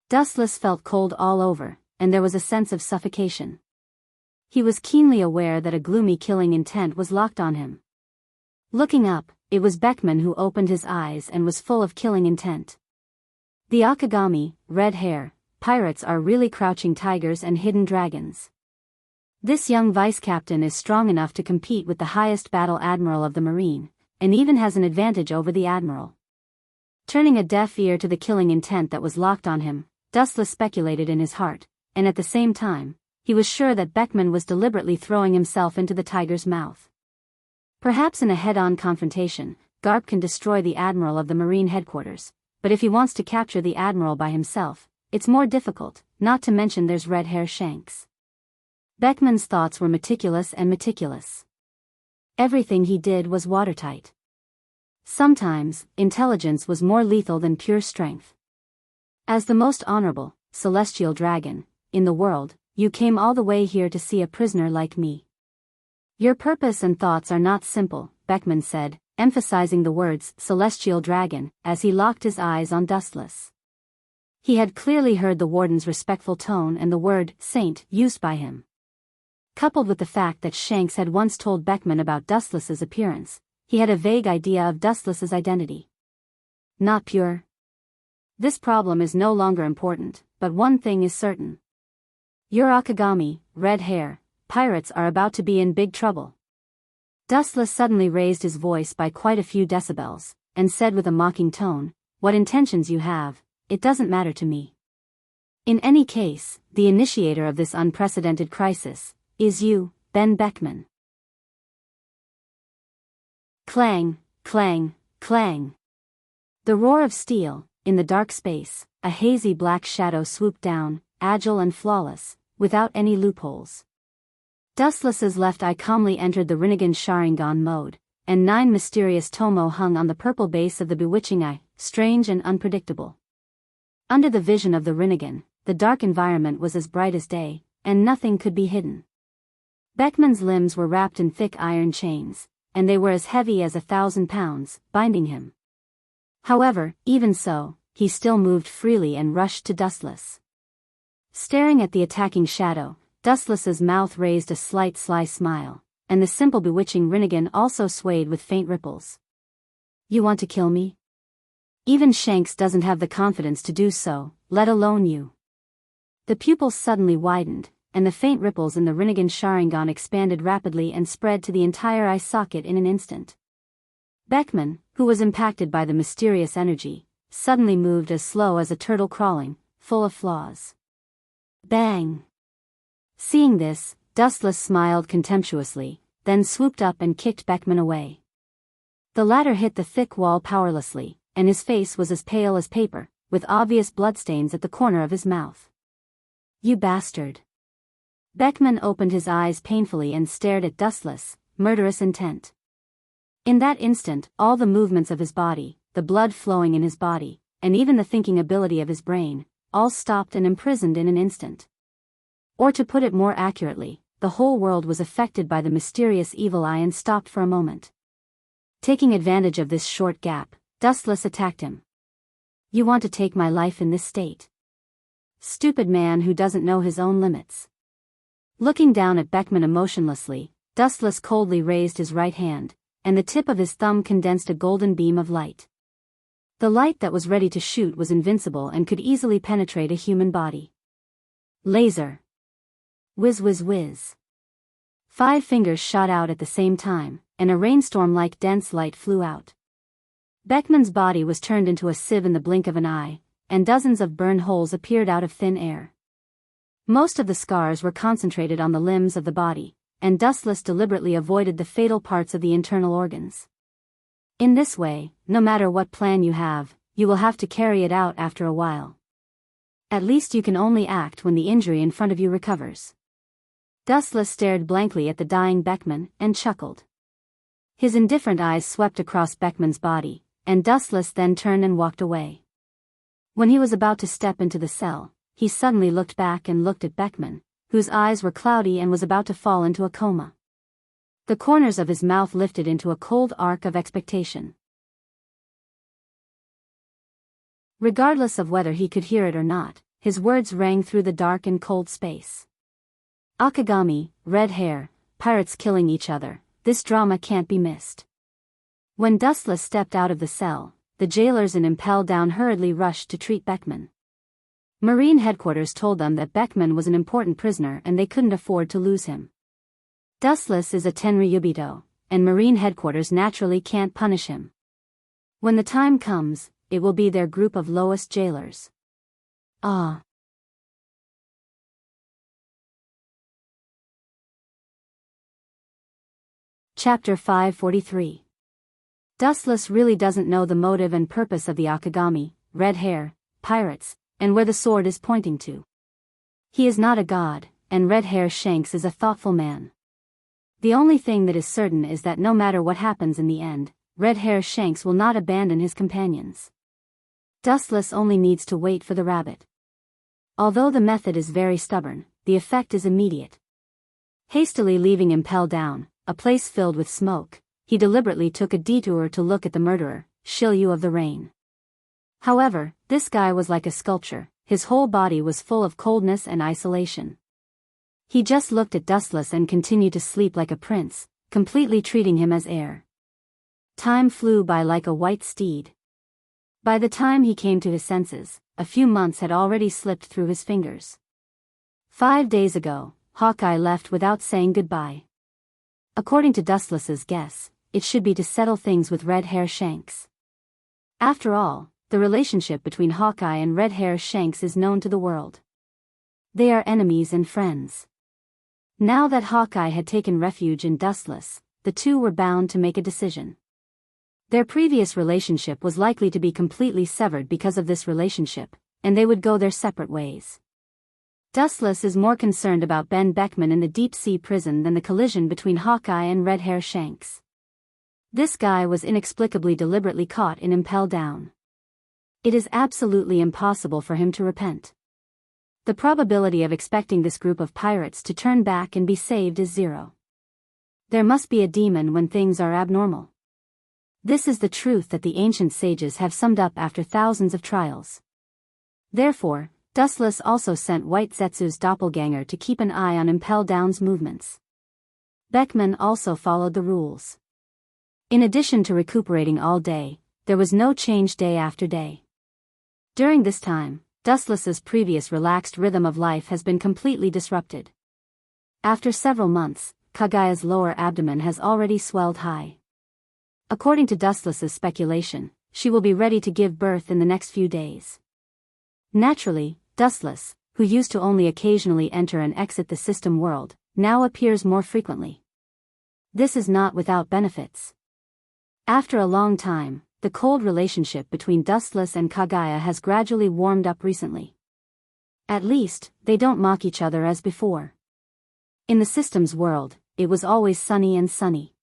Dustless felt cold all over, and there was a sense of suffocation. He was keenly aware that a gloomy killing intent was locked on him. Looking up, it was Beckman who opened his eyes and was full of killing intent. The Akagami, red hair, pirates are really crouching tigers and hidden dragons. This young vice-captain is strong enough to compete with the highest battle admiral of the marine, and even has an advantage over the admiral. Turning a deaf ear to the killing intent that was locked on him, Dustless speculated in his heart, and at the same time, he was sure that Beckman was deliberately throwing himself into the tiger's mouth. Perhaps in a head-on confrontation, Garp can destroy the admiral of the marine headquarters, but if he wants to capture the admiral by himself, it's more difficult, not to mention there's red hair Shanks. Beckman's thoughts were meticulous and meticulous. Everything he did was watertight. Sometimes, intelligence was more lethal than pure strength. As the most honorable, celestial dragon, in the world, you came all the way here to see a prisoner like me. Your purpose and thoughts are not simple, Beckman said, emphasizing the words celestial dragon, as he locked his eyes on Dustless. He had clearly heard the warden's respectful tone and the word saint used by him. Coupled with the fact that Shanks had once told Beckman about Dustless's appearance, he had a vague idea of Dustless's identity. Not pure. This problem is no longer important, but one thing is certain. Your Akagami, red hair, pirates are about to be in big trouble. Dustless suddenly raised his voice by quite a few decibels, and said with a mocking tone, "What intentions you have, it doesn't matter to me. In any case, the initiator of this unprecedented crisis is you, Ben Beckman." Clang, clang, clang. The roar of steel, in the dark space, a hazy black shadow swooped down, agile and flawless, without any loopholes. Dustless's left eye calmly entered the Rinnegan Sharingan mode, and 9 mysterious tomo hung on the purple base of the bewitching eye, strange and unpredictable. Under the vision of the Rinnegan, the dark environment was as bright as day, and nothing could be hidden. Beckman's limbs were wrapped in thick iron chains, and they were as heavy as 1,000 pounds, binding him. However, even so, he still moved freely and rushed to Dustless. Staring at the attacking shadow, Dustless's mouth raised a slight sly smile, and the simple bewitching Rinnegan also swayed with faint ripples. You want to kill me? Even Shanks doesn't have the confidence to do so, let alone you. The pupils suddenly widened, and the faint ripples in the Rinnegan Sharingan expanded rapidly and spread to the entire eye socket in an instant. Beckman, who was impacted by the mysterious energy, suddenly moved as slow as a turtle crawling, full of flaws. Bang! Seeing this, Dustless smiled contemptuously, then swooped up and kicked Beckman away. The latter hit the thick wall powerlessly, and his face was as pale as paper, with obvious bloodstains at the corner of his mouth. You bastard! Beckman opened his eyes painfully and stared at Dustless, murderous intent. In that instant, all the movements of his body, the blood flowing in his body, and even the thinking ability of his brain, all stopped and imprisoned in an instant. Or to put it more accurately, the whole world was affected by the mysterious evil eye and stopped for a moment. Taking advantage of this short gap, Dustless attacked him. You want to take my life in this state? Stupid man who doesn't know his own limits. Looking down at Beckman emotionlessly, Dustless coldly raised his right hand, and the tip of his thumb condensed a golden beam of light. The light that was ready to shoot was invincible and could easily penetrate a human body. Laser. Whiz whiz whiz. 5 fingers shot out at the same time, and a rainstorm-like dense light flew out. Beckman's body was turned into a sieve in the blink of an eye, and dozens of burn holes appeared out of thin air. Most of the scars were concentrated on the limbs of the body, and Dustless deliberately avoided the fatal parts of the internal organs. In this way, no matter what plan you will have to carry it out after a while. At least you can only act when the injury in front of you recovers. Dustless stared blankly at the dying Beckman, and chuckled. His indifferent eyes swept across Beckman's body, and Dustless then turned and walked away. When he was about to step into the cell, he suddenly looked back and looked at Beckman, whose eyes were cloudy and was about to fall into a coma. The corners of his mouth lifted into a cold arc of expectation. Regardless of whether he could hear it or not, his words rang through the dark and cold space. Akagami, red hair, pirates killing each other, this drama can't be missed. When Dustless stepped out of the cell, the jailers in Impel Down hurriedly rushed to treat Beckman. Marine headquarters told them that Beckman was an important prisoner and they couldn't afford to lose him. Dustless is a Tenryubito, and Marine headquarters naturally can't punish him. When the time comes, it will be their group of lowest jailers. Ah. Chapter 543. Dustless really doesn't know the motive and purpose of the Akagami, red hair, pirates, and where the sword is pointing to. He is not a god, and Red Hair Shanks is a thoughtful man. The only thing that is certain is that no matter what happens in the end, Red Hair Shanks will not abandon his companions. Dustless only needs to wait for the rabbit. Although the method is very stubborn, the effect is immediate. Hastily leaving Impel Down, a place filled with smoke, he deliberately took a detour to look at the murderer, Shiryu of the Rain. However, this guy was like a sculpture, his whole body was full of coldness and isolation. He just looked at Dustless and continued to sleep like a prince, completely treating him as heir. Time flew by like a white steed. By the time he came to his senses, a few months had already slipped through his fingers. 5 days ago, Hawkeye left without saying goodbye. According to Dustless's guess, it should be to settle things with Red Hair Shanks. After all, the relationship between Hawkeye and Red Hair Shanks is known to the world. They are enemies and friends. Now that Hawkeye had taken refuge in Dustless, the two were bound to make a decision. Their previous relationship was likely to be completely severed because of this relationship, and they would go their separate ways. Dustless is more concerned about Ben Beckman in the deep-sea prison than the collision between Hawkeye and Red Hair Shanks. This guy was inexplicably deliberately caught in Impel Down. It is absolutely impossible for him to repent. The probability of expecting this group of pirates to turn back and be saved is 0. There must be a demon when things are abnormal. This is the truth that the ancient sages have summed up after thousands of trials. Therefore, Dustless also sent White Zetsu's doppelganger to keep an eye on Impel Down's movements. Beckman also followed the rules. In addition to recuperating all day, there was no change day after day. During this time, Dustless's previous relaxed rhythm of life has been completely disrupted. After several months, Kagaya's lower abdomen has already swelled high. According to Dustless's speculation, she will be ready to give birth in the next few days. Naturally, Dustless, who used to only occasionally enter and exit the system world, now appears more frequently. This is not without benefits. After a long time, the cold relationship between Dustless and Kagaya has gradually warmed up recently. At least, they don't mock each other as before. In the system's world, it was always sunny and sunny.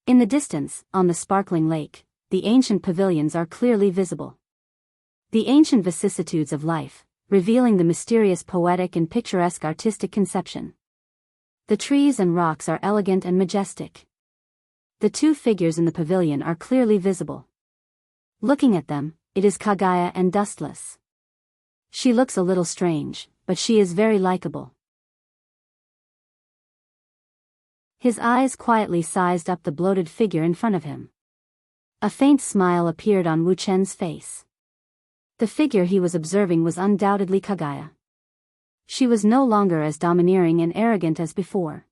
In the distance, on the sparkling lake, the ancient pavilions are clearly visible. The ancient vicissitudes of life, revealing the mysterious poetic and picturesque artistic conception. The trees and rocks are elegant and majestic. The two figures in the pavilion are clearly visible. Looking at them, it is Kagaya and Dustless. She looks a little strange, but she is very likable. His eyes quietly sized up the bloated figure in front of him. A faint smile appeared on Wu Chen's face. The figure he was observing was undoubtedly Kaguya. She was no longer as domineering and arrogant as before.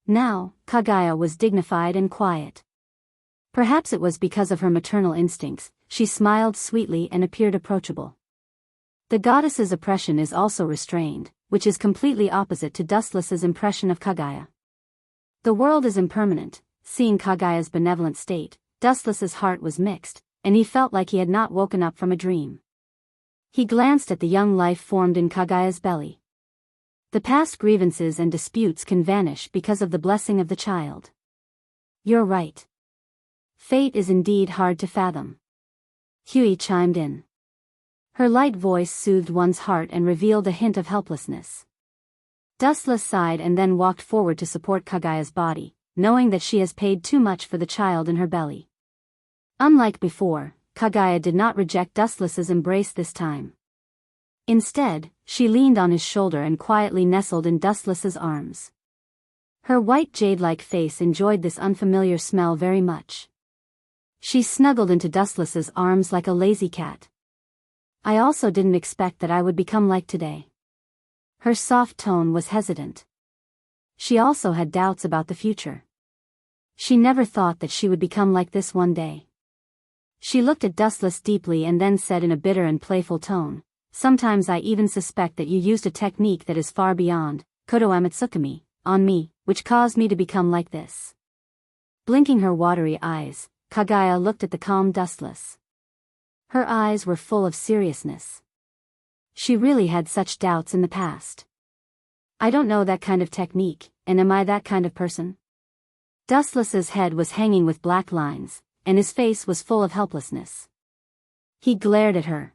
Now, Kaguya was dignified and quiet. Perhaps it was because of her maternal instincts, she smiled sweetly and appeared approachable. The goddess's oppression is also restrained, which is completely opposite to Dustless's impression of Kaguya. The world is impermanent. Seeing Kaguya's benevolent state, Dustless's heart was mixed, and he felt like he had not woken up from a dream. He glanced at the young life formed in Kaguya's belly. The past grievances and disputes can vanish because of the blessing of the child. You're right. Fate is indeed hard to fathom. Hui chimed in. Her light voice soothed one's heart and revealed a hint of helplessness. Dustless sighed and then walked forward to support Kaguya's body, knowing that she has paid too much for the child in her belly. Unlike before, Kaguya did not reject Dustless's embrace this time. Instead, she leaned on his shoulder and quietly nestled in Dustless's arms. Her white jade-like face enjoyed this unfamiliar smell very much. She snuggled into Dustless's arms like a lazy cat. I also didn't expect that I would become like today. Her soft tone was hesitant. She also had doubts about the future. She never thought that she would become like this one day. She looked at Dustless deeply and then said in a bitter and playful tone, "Sometimes I even suspect that you used a technique that is far beyond Kodo Amatsukami on me, which caused me to become like this." Blinking her watery eyes, Kaguya looked at the calm Dustless. Her eyes were full of seriousness. She really had such doubts in the past. I don't know that kind of technique, and am I that kind of person? Dustless's head was hanging with black lines, and his face was full of helplessness. He glared at her.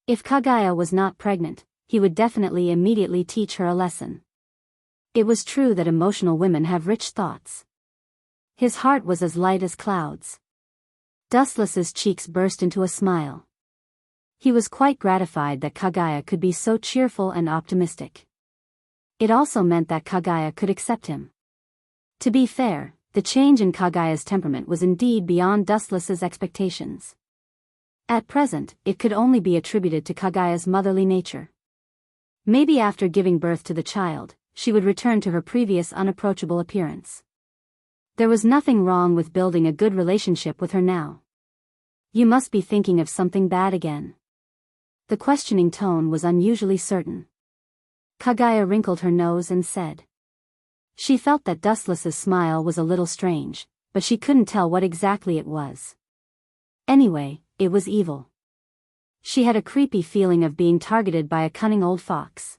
If Kaguya was not pregnant, he would definitely immediately teach her a lesson. It was true that emotional women have rich thoughts. His heart was as light as clouds. Dustless's cheeks burst into a smile. He was quite gratified that Kaguya could be so cheerful and optimistic. It also meant that Kaguya could accept him. To be fair, the change in Kaguya's temperament was indeed beyond Dustless's expectations. At present, it could only be attributed to Kaguya's motherly nature. Maybe after giving birth to the child, she would return to her previous unapproachable appearance. There was nothing wrong with building a good relationship with her now. You must be thinking of something bad again. The questioning tone was unusually certain. Kaguya wrinkled her nose and said. She felt that Dustless's smile was a little strange, but she couldn't tell what exactly it was. Anyway, it was evil. She had a creepy feeling of being targeted by a cunning old fox.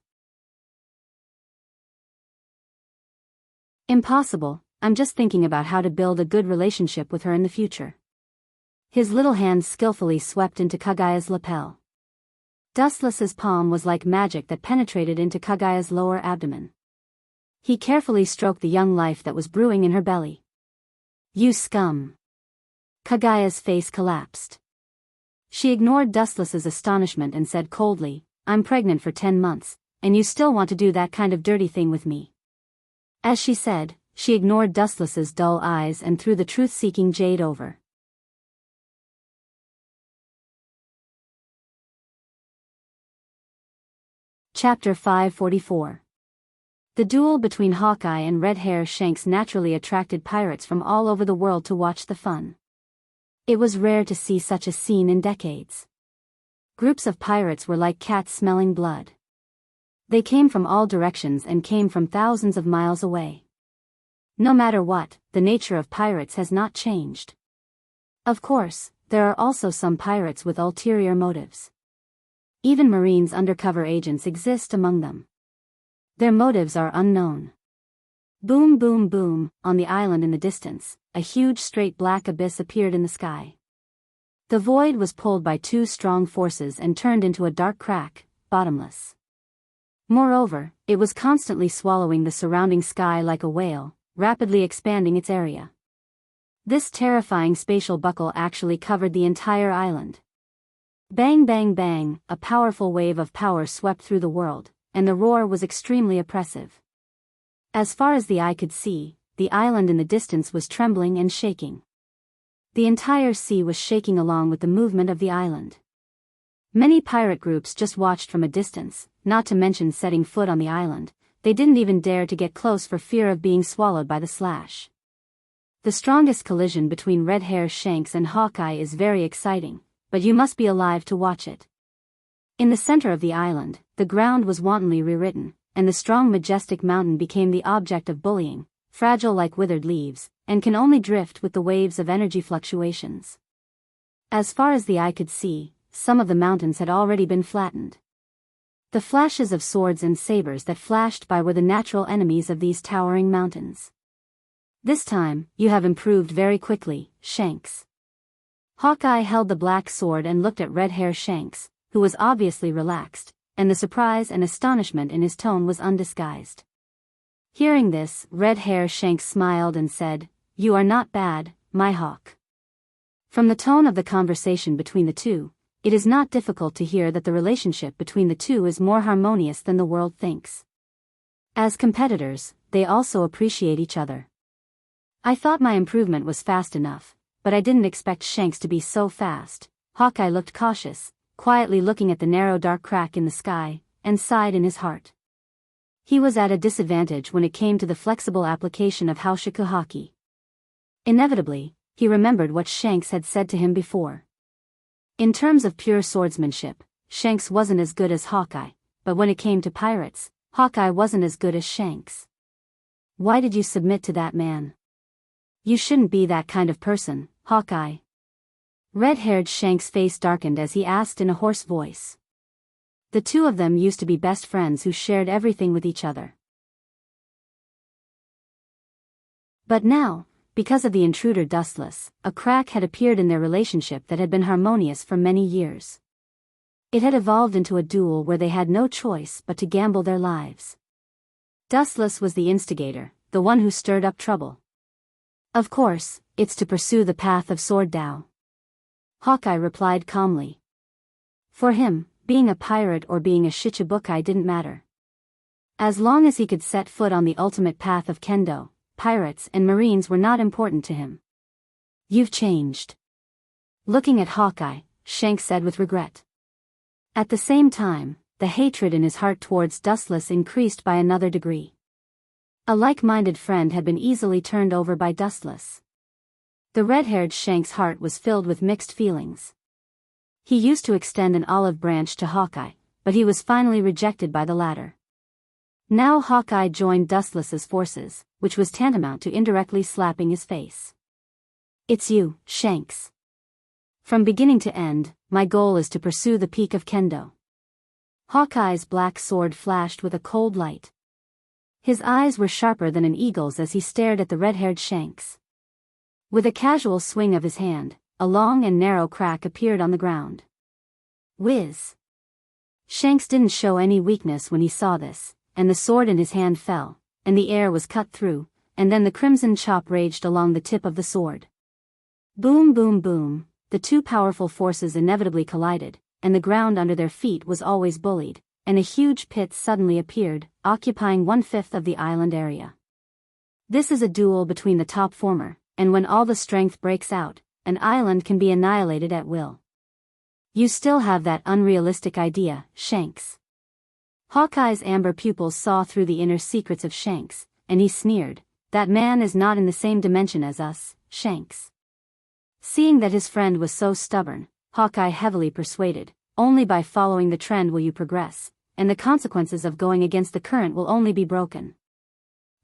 Impossible, I'm just thinking about how to build a good relationship with her in the future. His little hand skillfully swept into Kaguya's lapel. Dustless's palm was like magic that penetrated into Kaguya's lower abdomen. He carefully stroked the young life that was brewing in her belly. You scum! Kaguya's face collapsed. She ignored Dustless's astonishment and said coldly, I'm pregnant for 10 months, and you still want to do that kind of dirty thing with me. As she said, she ignored Dustless's dull eyes and threw the truth-seeking jade over. Chapter 544. The duel between Hawkeye and Red Hair Shanks naturally attracted pirates from all over the world to watch the fun. It was rare to see such a scene in decades. Groups of pirates were like cats smelling blood. They came from all directions and came from thousands of miles away. No matter what, the nature of pirates has not changed. Of course, there are also some pirates with ulterior motives. Even Marines' undercover agents exist among them. Their motives are unknown. Boom boom boom, on the island in the distance, a huge straight black abyss appeared in the sky. The void was pulled by two strong forces and turned into a dark crack, bottomless. Moreover, it was constantly swallowing the surrounding sky like a whale, rapidly expanding its area. This terrifying spatial buckle actually covered the entire island. Bang bang bang, a powerful wave of power swept through the world, and the roar was extremely oppressive. As far as the eye could see, the island in the distance was trembling and shaking. The entire sea was shaking along with the movement of the island. Many pirate groups just watched from a distance, not to mention setting foot on the island. They didn't even dare to get close for fear of being swallowed by the slash. The strongest collision between Red Hair Shanks and Hawkeye is very exciting, but you must be alive to watch it. In the center of the island, the ground was wantonly rewritten, and the strong majestic mountain became the object of bullying, fragile like withered leaves, and can only drift with the waves of energy fluctuations. As far as the eye could see, some of the mountains had already been flattened. The flashes of swords and sabers that flashed by were the natural enemies of these towering mountains. This time, you have improved very quickly, Shanks. Hawkeye held the black sword and looked at Red Hair Shanks, who was obviously relaxed, and the surprise and astonishment in his tone was undisguised. Hearing this, Red Hair Shanks smiled and said, "You are not bad, my hawk." From the tone of the conversation between the two, it is not difficult to hear that the relationship between the two is more harmonious than the world thinks. As competitors, they also appreciate each other. I thought my improvement was fast enough, but I didn't expect Shanks to be so fast. Hawkeye looked cautious, quietly looking at the narrow dark crack in the sky, and sighed in his heart. He was at a disadvantage when it came to the flexible application of Haushiku Haki. Inevitably, he remembered what Shanks had said to him before. In terms of pure swordsmanship, Shanks wasn't as good as Hawkeye, but when it came to pirates, Hawkeye wasn't as good as Shanks. Why did you submit to that man? You shouldn't be that kind of person, Hawkeye. Red-haired Shanks' face darkened as he asked in a hoarse voice. The two of them used to be best friends who shared everything with each other. But now, because of the intruder Dustless, a crack had appeared in their relationship that had been harmonious for many years. It had evolved into a duel where they had no choice but to gamble their lives. Dustless was the instigator, the one who stirred up trouble. Of course, it's to pursue the path of Sword Dao. Hawkeye replied calmly. For him, being a pirate or being a Shichibukai didn't matter. As long as he could set foot on the ultimate path of Kendo, pirates and marines were not important to him. You've changed. Looking at Hawkeye, Shanks said with regret. At the same time, the hatred in his heart towards Dustless increased by another degree. A like-minded friend had been easily turned over by Dustless. The red-haired Shanks' heart was filled with mixed feelings. He used to extend an olive branch to Hawkeye, but he was finally rejected by the latter. Now Hawkeye joined Dustless's forces, which was tantamount to indirectly slapping his face. It's you, Shanks. From beginning to end, my goal is to pursue the peak of Kendo. Hawkeye's black sword flashed with a cold light. His eyes were sharper than an eagle's as he stared at the red-haired Shanks. With a casual swing of his hand, a long and narrow crack appeared on the ground. Whiz! Shanks didn't show any weakness when he saw this, and the sword in his hand fell, and the air was cut through, and then the crimson chop raged along the tip of the sword. Boom boom boom, the two powerful forces inevitably collided, and the ground under their feet was always bullied, and a huge pit suddenly appeared, occupying 1/5 of the island area. This is a duel between the top former, and when all the strength breaks out, an island can be annihilated at will. You still have that unrealistic idea, Shanks. Hawkeye's amber pupils saw through the inner secrets of Shanks, and he sneered, that man is not in the same dimension as us, Shanks. Seeing that his friend was so stubborn, Hawkeye heavily persuaded, only by following the trend will you progress, and the consequences of going against the current will only be broken.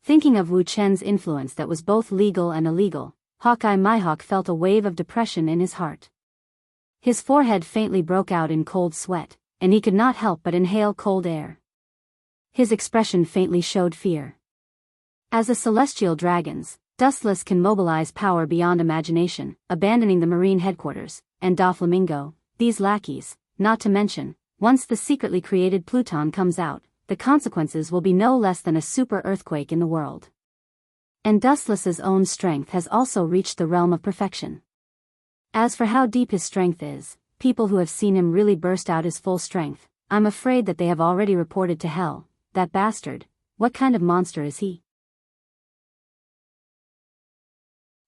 Thinking of Wu Chen's influence that was both legal and illegal, Hawkeye Mihawk felt a wave of depression in his heart. His forehead faintly broke out in cold sweat, and he could not help but inhale cold air. His expression faintly showed fear. As a celestial dragon's, Dustless can mobilize power beyond imagination, abandoning the marine headquarters, and Doflamingo, these lackeys, not to mention, once the secretly created Pluton comes out, the consequences will be no less than a super earthquake in the world. And Dustless's own strength has also reached the realm of perfection. As for how deep his strength is, people who have seen him really burst out his full strength, I'm afraid that they have already reported to hell. That bastard, what kind of monster is he?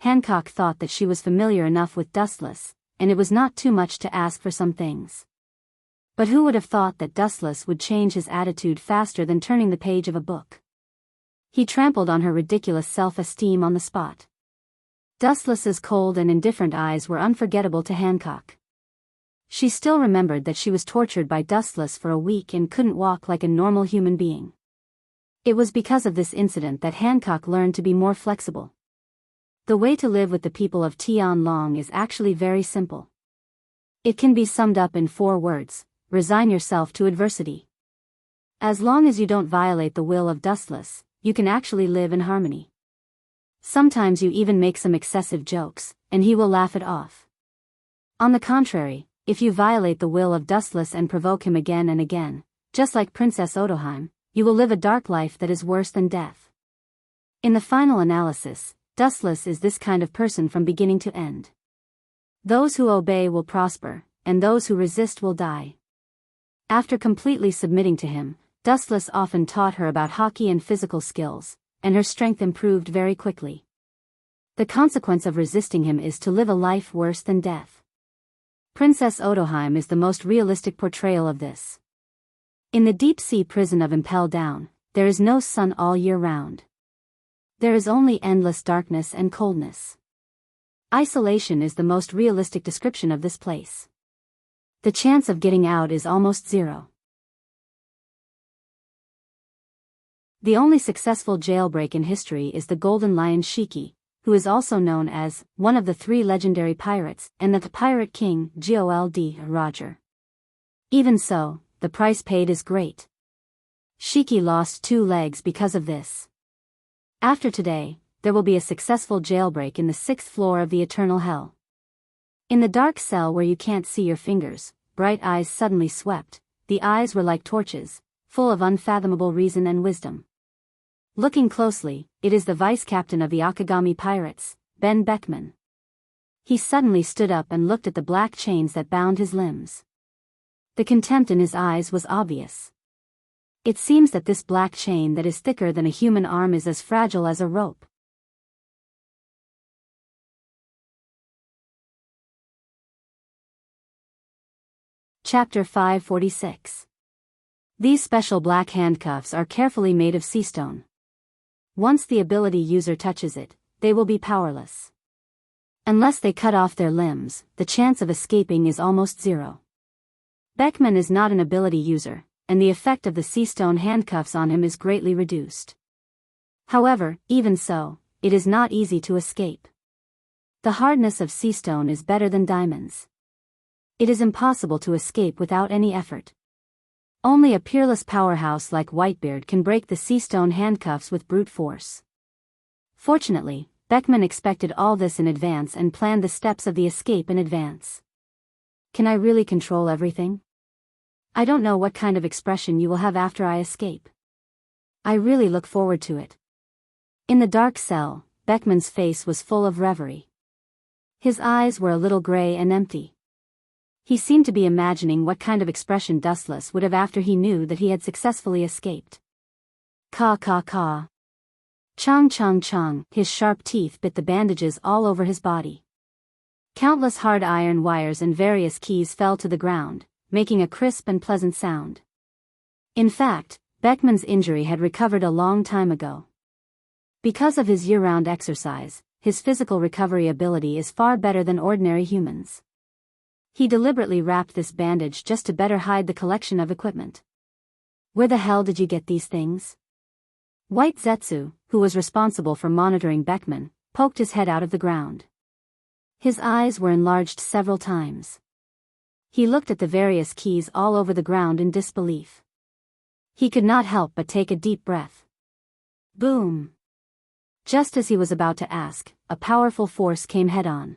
Hancock thought that she was familiar enough with Dustless, and it was not too much to ask for some things. But who would have thought that Dustless would change his attitude faster than turning the page of a book? He trampled on her ridiculous self-esteem on the spot. Dustless's cold and indifferent eyes were unforgettable to Hancock. She still remembered that she was tortured by Dustless for a week and couldn't walk like a normal human being. It was because of this incident that Hancock learned to be more flexible. The way to live with the people of Tian Long is actually very simple. It can be summed up in 4 words: resign yourself to adversity. As long as you don't violate the will of Dustless, you can actually live in harmony. Sometimes you even make some excessive jokes, and he will laugh it off. On the contrary, if you violate the will of Dustless and provoke him again and again, just like Princess Odoheim, you will live a dark life that is worse than death. In the final analysis, Dustless is this kind of person from beginning to end. Those who obey will prosper, and those who resist will die. After completely submitting to him, Dustless often taught her about hockey and physical skills, and her strength improved very quickly. The consequence of resisting him is to live a life worse than death. Princess Odoheim is the most realistic portrayal of this. In the deep-sea prison of Impel Down, there is no sun all year round. There is only endless darkness and coldness. Isolation is the most realistic description of this place. The chance of getting out is almost zero. The only successful jailbreak in history is the Golden Lion Shiki, who is also known as one of the 3 legendary pirates, and the Pirate King, Gold Roger. Even so, the price paid is great. Shiki lost 2 legs because of this. After today, there will be a successful jailbreak in the 6th floor of the Eternal Hell. In the dark cell where you can't see your fingers, bright eyes suddenly swept. The eyes were like torches, full of unfathomable reason and wisdom. Looking closely, it is the vice-captain of the Akagami Pirates, Ben Beckman. He suddenly stood up and looked at the black chains that bound his limbs. The contempt in his eyes was obvious. It seems that this black chain that is thicker than a human arm is as fragile as a rope. Chapter 546. These special black handcuffs are carefully made of sea stone. Once the ability user touches it, they will be powerless. Unless they cut off their limbs, the chance of escaping is almost zero. Beckman is not an ability user, and the effect of the sea stone handcuffs on him is greatly reduced. However, even so, it is not easy to escape. The hardness of sea stone is better than diamonds. It is impossible to escape without any effort. Only a peerless powerhouse like Whitebeard can break the sea stone handcuffs with brute force. Fortunately, Beckman expected all this in advance and planned the steps of the escape in advance. Can I really control everything? I don't know what kind of expression you will have after I escape. I really look forward to it. In the dark cell, Beckman's face was full of reverie. His eyes were a little gray and empty. He seemed to be imagining what kind of expression Dustless would have after he knew that he had successfully escaped. Caw caw caw. Chong chong chong. His sharp teeth bit the bandages all over his body. Countless hard iron wires and various keys fell to the ground, making a crisp and pleasant sound. In fact, Beckman's injury had recovered a long time ago. Because of his year-round exercise, his physical recovery ability is far better than ordinary humans. He deliberately wrapped this bandage just to better hide the collection of equipment. Where the hell did you get these things? White Zetsu, who was responsible for monitoring Beckman, poked his head out of the ground. His eyes were enlarged several times. He looked at the various keys all over the ground in disbelief. He could not help but take a deep breath. Boom! Just as he was about to ask, a powerful force came head-on.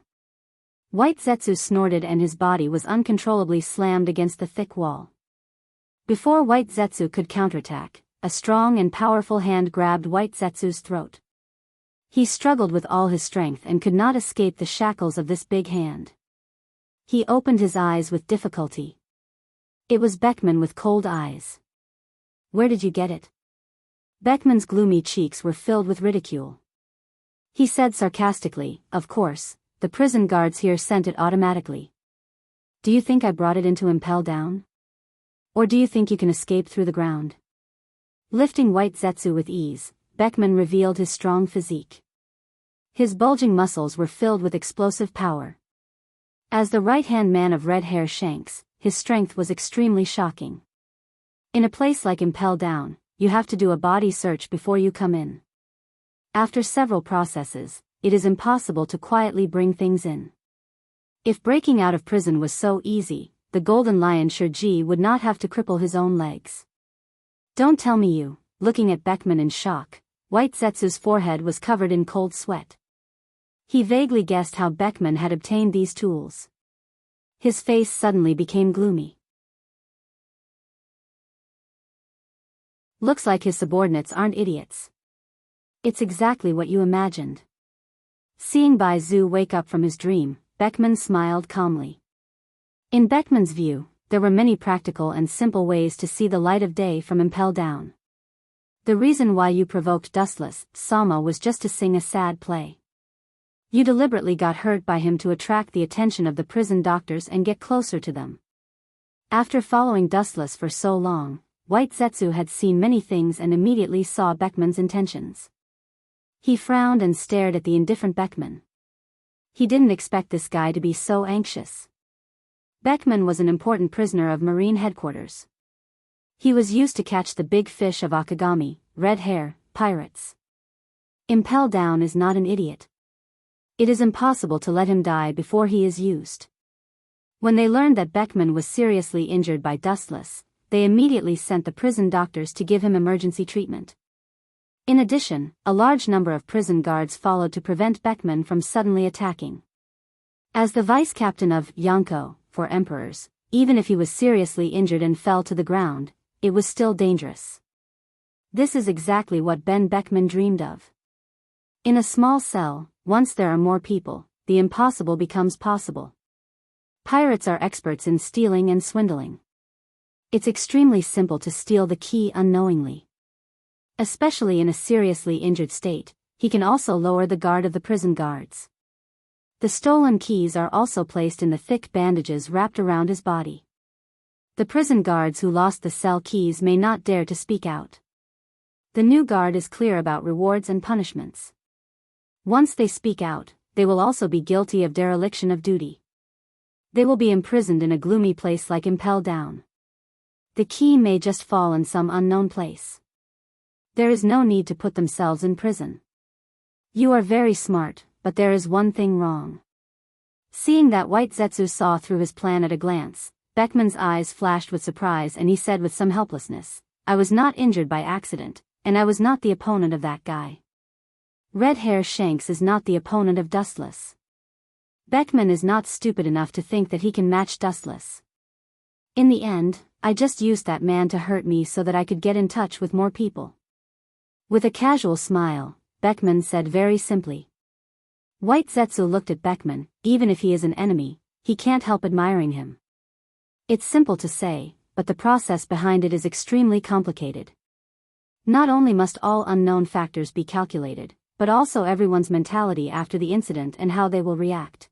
White Zetsu snorted and his body was uncontrollably slammed against the thick wall. Before White Zetsu could counterattack, a strong and powerful hand grabbed White Zetsu's throat. He struggled with all his strength and could not escape the shackles of this big hand. He opened his eyes with difficulty. It was Beckman with cold eyes. Where did you get it? Beckman's gloomy cheeks were filled with ridicule. He said sarcastically, "Of course, the prison guards here sent it automatically. Do you think I brought it in to impel down? Or do you think you can escape through the ground?" Lifting White Zetsu with ease, Beckman revealed his strong physique. His bulging muscles were filled with explosive power. As the right-hand man of red hair Shanks, his strength was extremely shocking. In a place like Impel Down, you have to do a body search before you come in. After several processes, it is impossible to quietly bring things in. If breaking out of prison was so easy, the Golden Lion Shirji would not have to cripple his own legs. "Don't tell me you," looking at Beckman in shock, White Zetsu's forehead was covered in cold sweat. He vaguely guessed how Beckman had obtained these tools. His face suddenly became gloomy. Looks like his subordinates aren't idiots. It's exactly what you imagined. Seeing Bai Zhu wake up from his dream, Beckman smiled calmly. In Beckman's view, there were many practical and simple ways to see the light of day from Impel Down. The reason why you provoked Dustless Sama was just to sing a sad play. You deliberately got hurt by him to attract the attention of the prison doctors and get closer to them. After following Dustless for so long, White Zetsu had seen many things and immediately saw Beckman's intentions. He frowned and stared at the indifferent Beckman. He didn't expect this guy to be so anxious. Beckman was an important prisoner of Marine headquarters. He was used to catch the big fish of Akagami, red hair, pirates. Impel Down is not an idiot. It is impossible to let him die before he is used. When they learned that Beckman was seriously injured by Dustless, they immediately sent the prison doctors to give him emergency treatment. In addition, a large number of prison guards followed to prevent Beckman from suddenly attacking. As the vice-captain of Yonko, for emperors, even if he was seriously injured and fell to the ground, it was still dangerous. This is exactly what Ben Beckman dreamed of. In a small cell, once there are more people, the impossible becomes possible. Pirates are experts in stealing and swindling. It's extremely simple to steal the key unknowingly. Especially in a seriously injured state, he can also lower the guard of the prison guards. The stolen keys are also placed in the thick bandages wrapped around his body. The prison guards who lost the cell keys may not dare to speak out. The new guard is clear about rewards and punishments. Once they speak out, they will also be guilty of dereliction of duty. They will be imprisoned in a gloomy place like Impel Down. The key may just fall in some unknown place. There is no need to put themselves in prison. You are very smart, but there is one thing wrong. Seeing that White Zetsu saw through his plan at a glance, Beckman's eyes flashed with surprise and he said with some helplessness, "I was not injured by accident, and I was not the opponent of that guy. Red Hair Shanks is not the opponent of Dustless. Beckman is not stupid enough to think that he can match Dustless. In the end, I just used that man to hurt me so that I could get in touch with more people." With a casual smile, Beckman said very simply. White Zetsu looked at Beckman. Even if he is an enemy, he can't help admiring him. It's simple to say, but the process behind it is extremely complicated. Not only must all unknown factors be calculated, but also everyone's mentality after the incident and how they will react.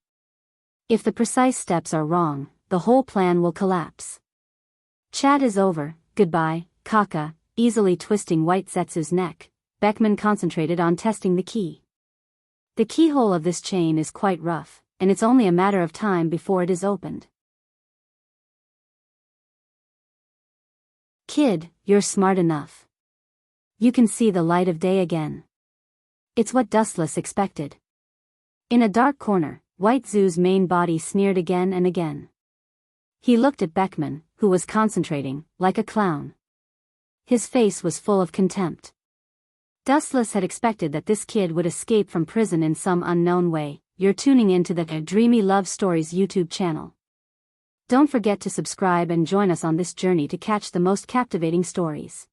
If the precise steps are wrong, the whole plan will collapse. Chat is over, goodbye, Kaka. Easily twisting White Zetsu's neck, Beckman concentrated on testing the key. The keyhole of this chain is quite rough, and it's only a matter of time before it is opened. "Kid, you're smart enough. You can see the light of day again." It's what Dustless expected. In a dark corner, White Zoo's main body sneered again and again. He looked at Beckman, who was concentrating, like a clown. His face was full of contempt. Dustless had expected that this kid would escape from prison in some unknown way. You're tuning into the Dreamy Love Stories YouTube channel. Don't forget to subscribe and join us on this journey to catch the most captivating stories.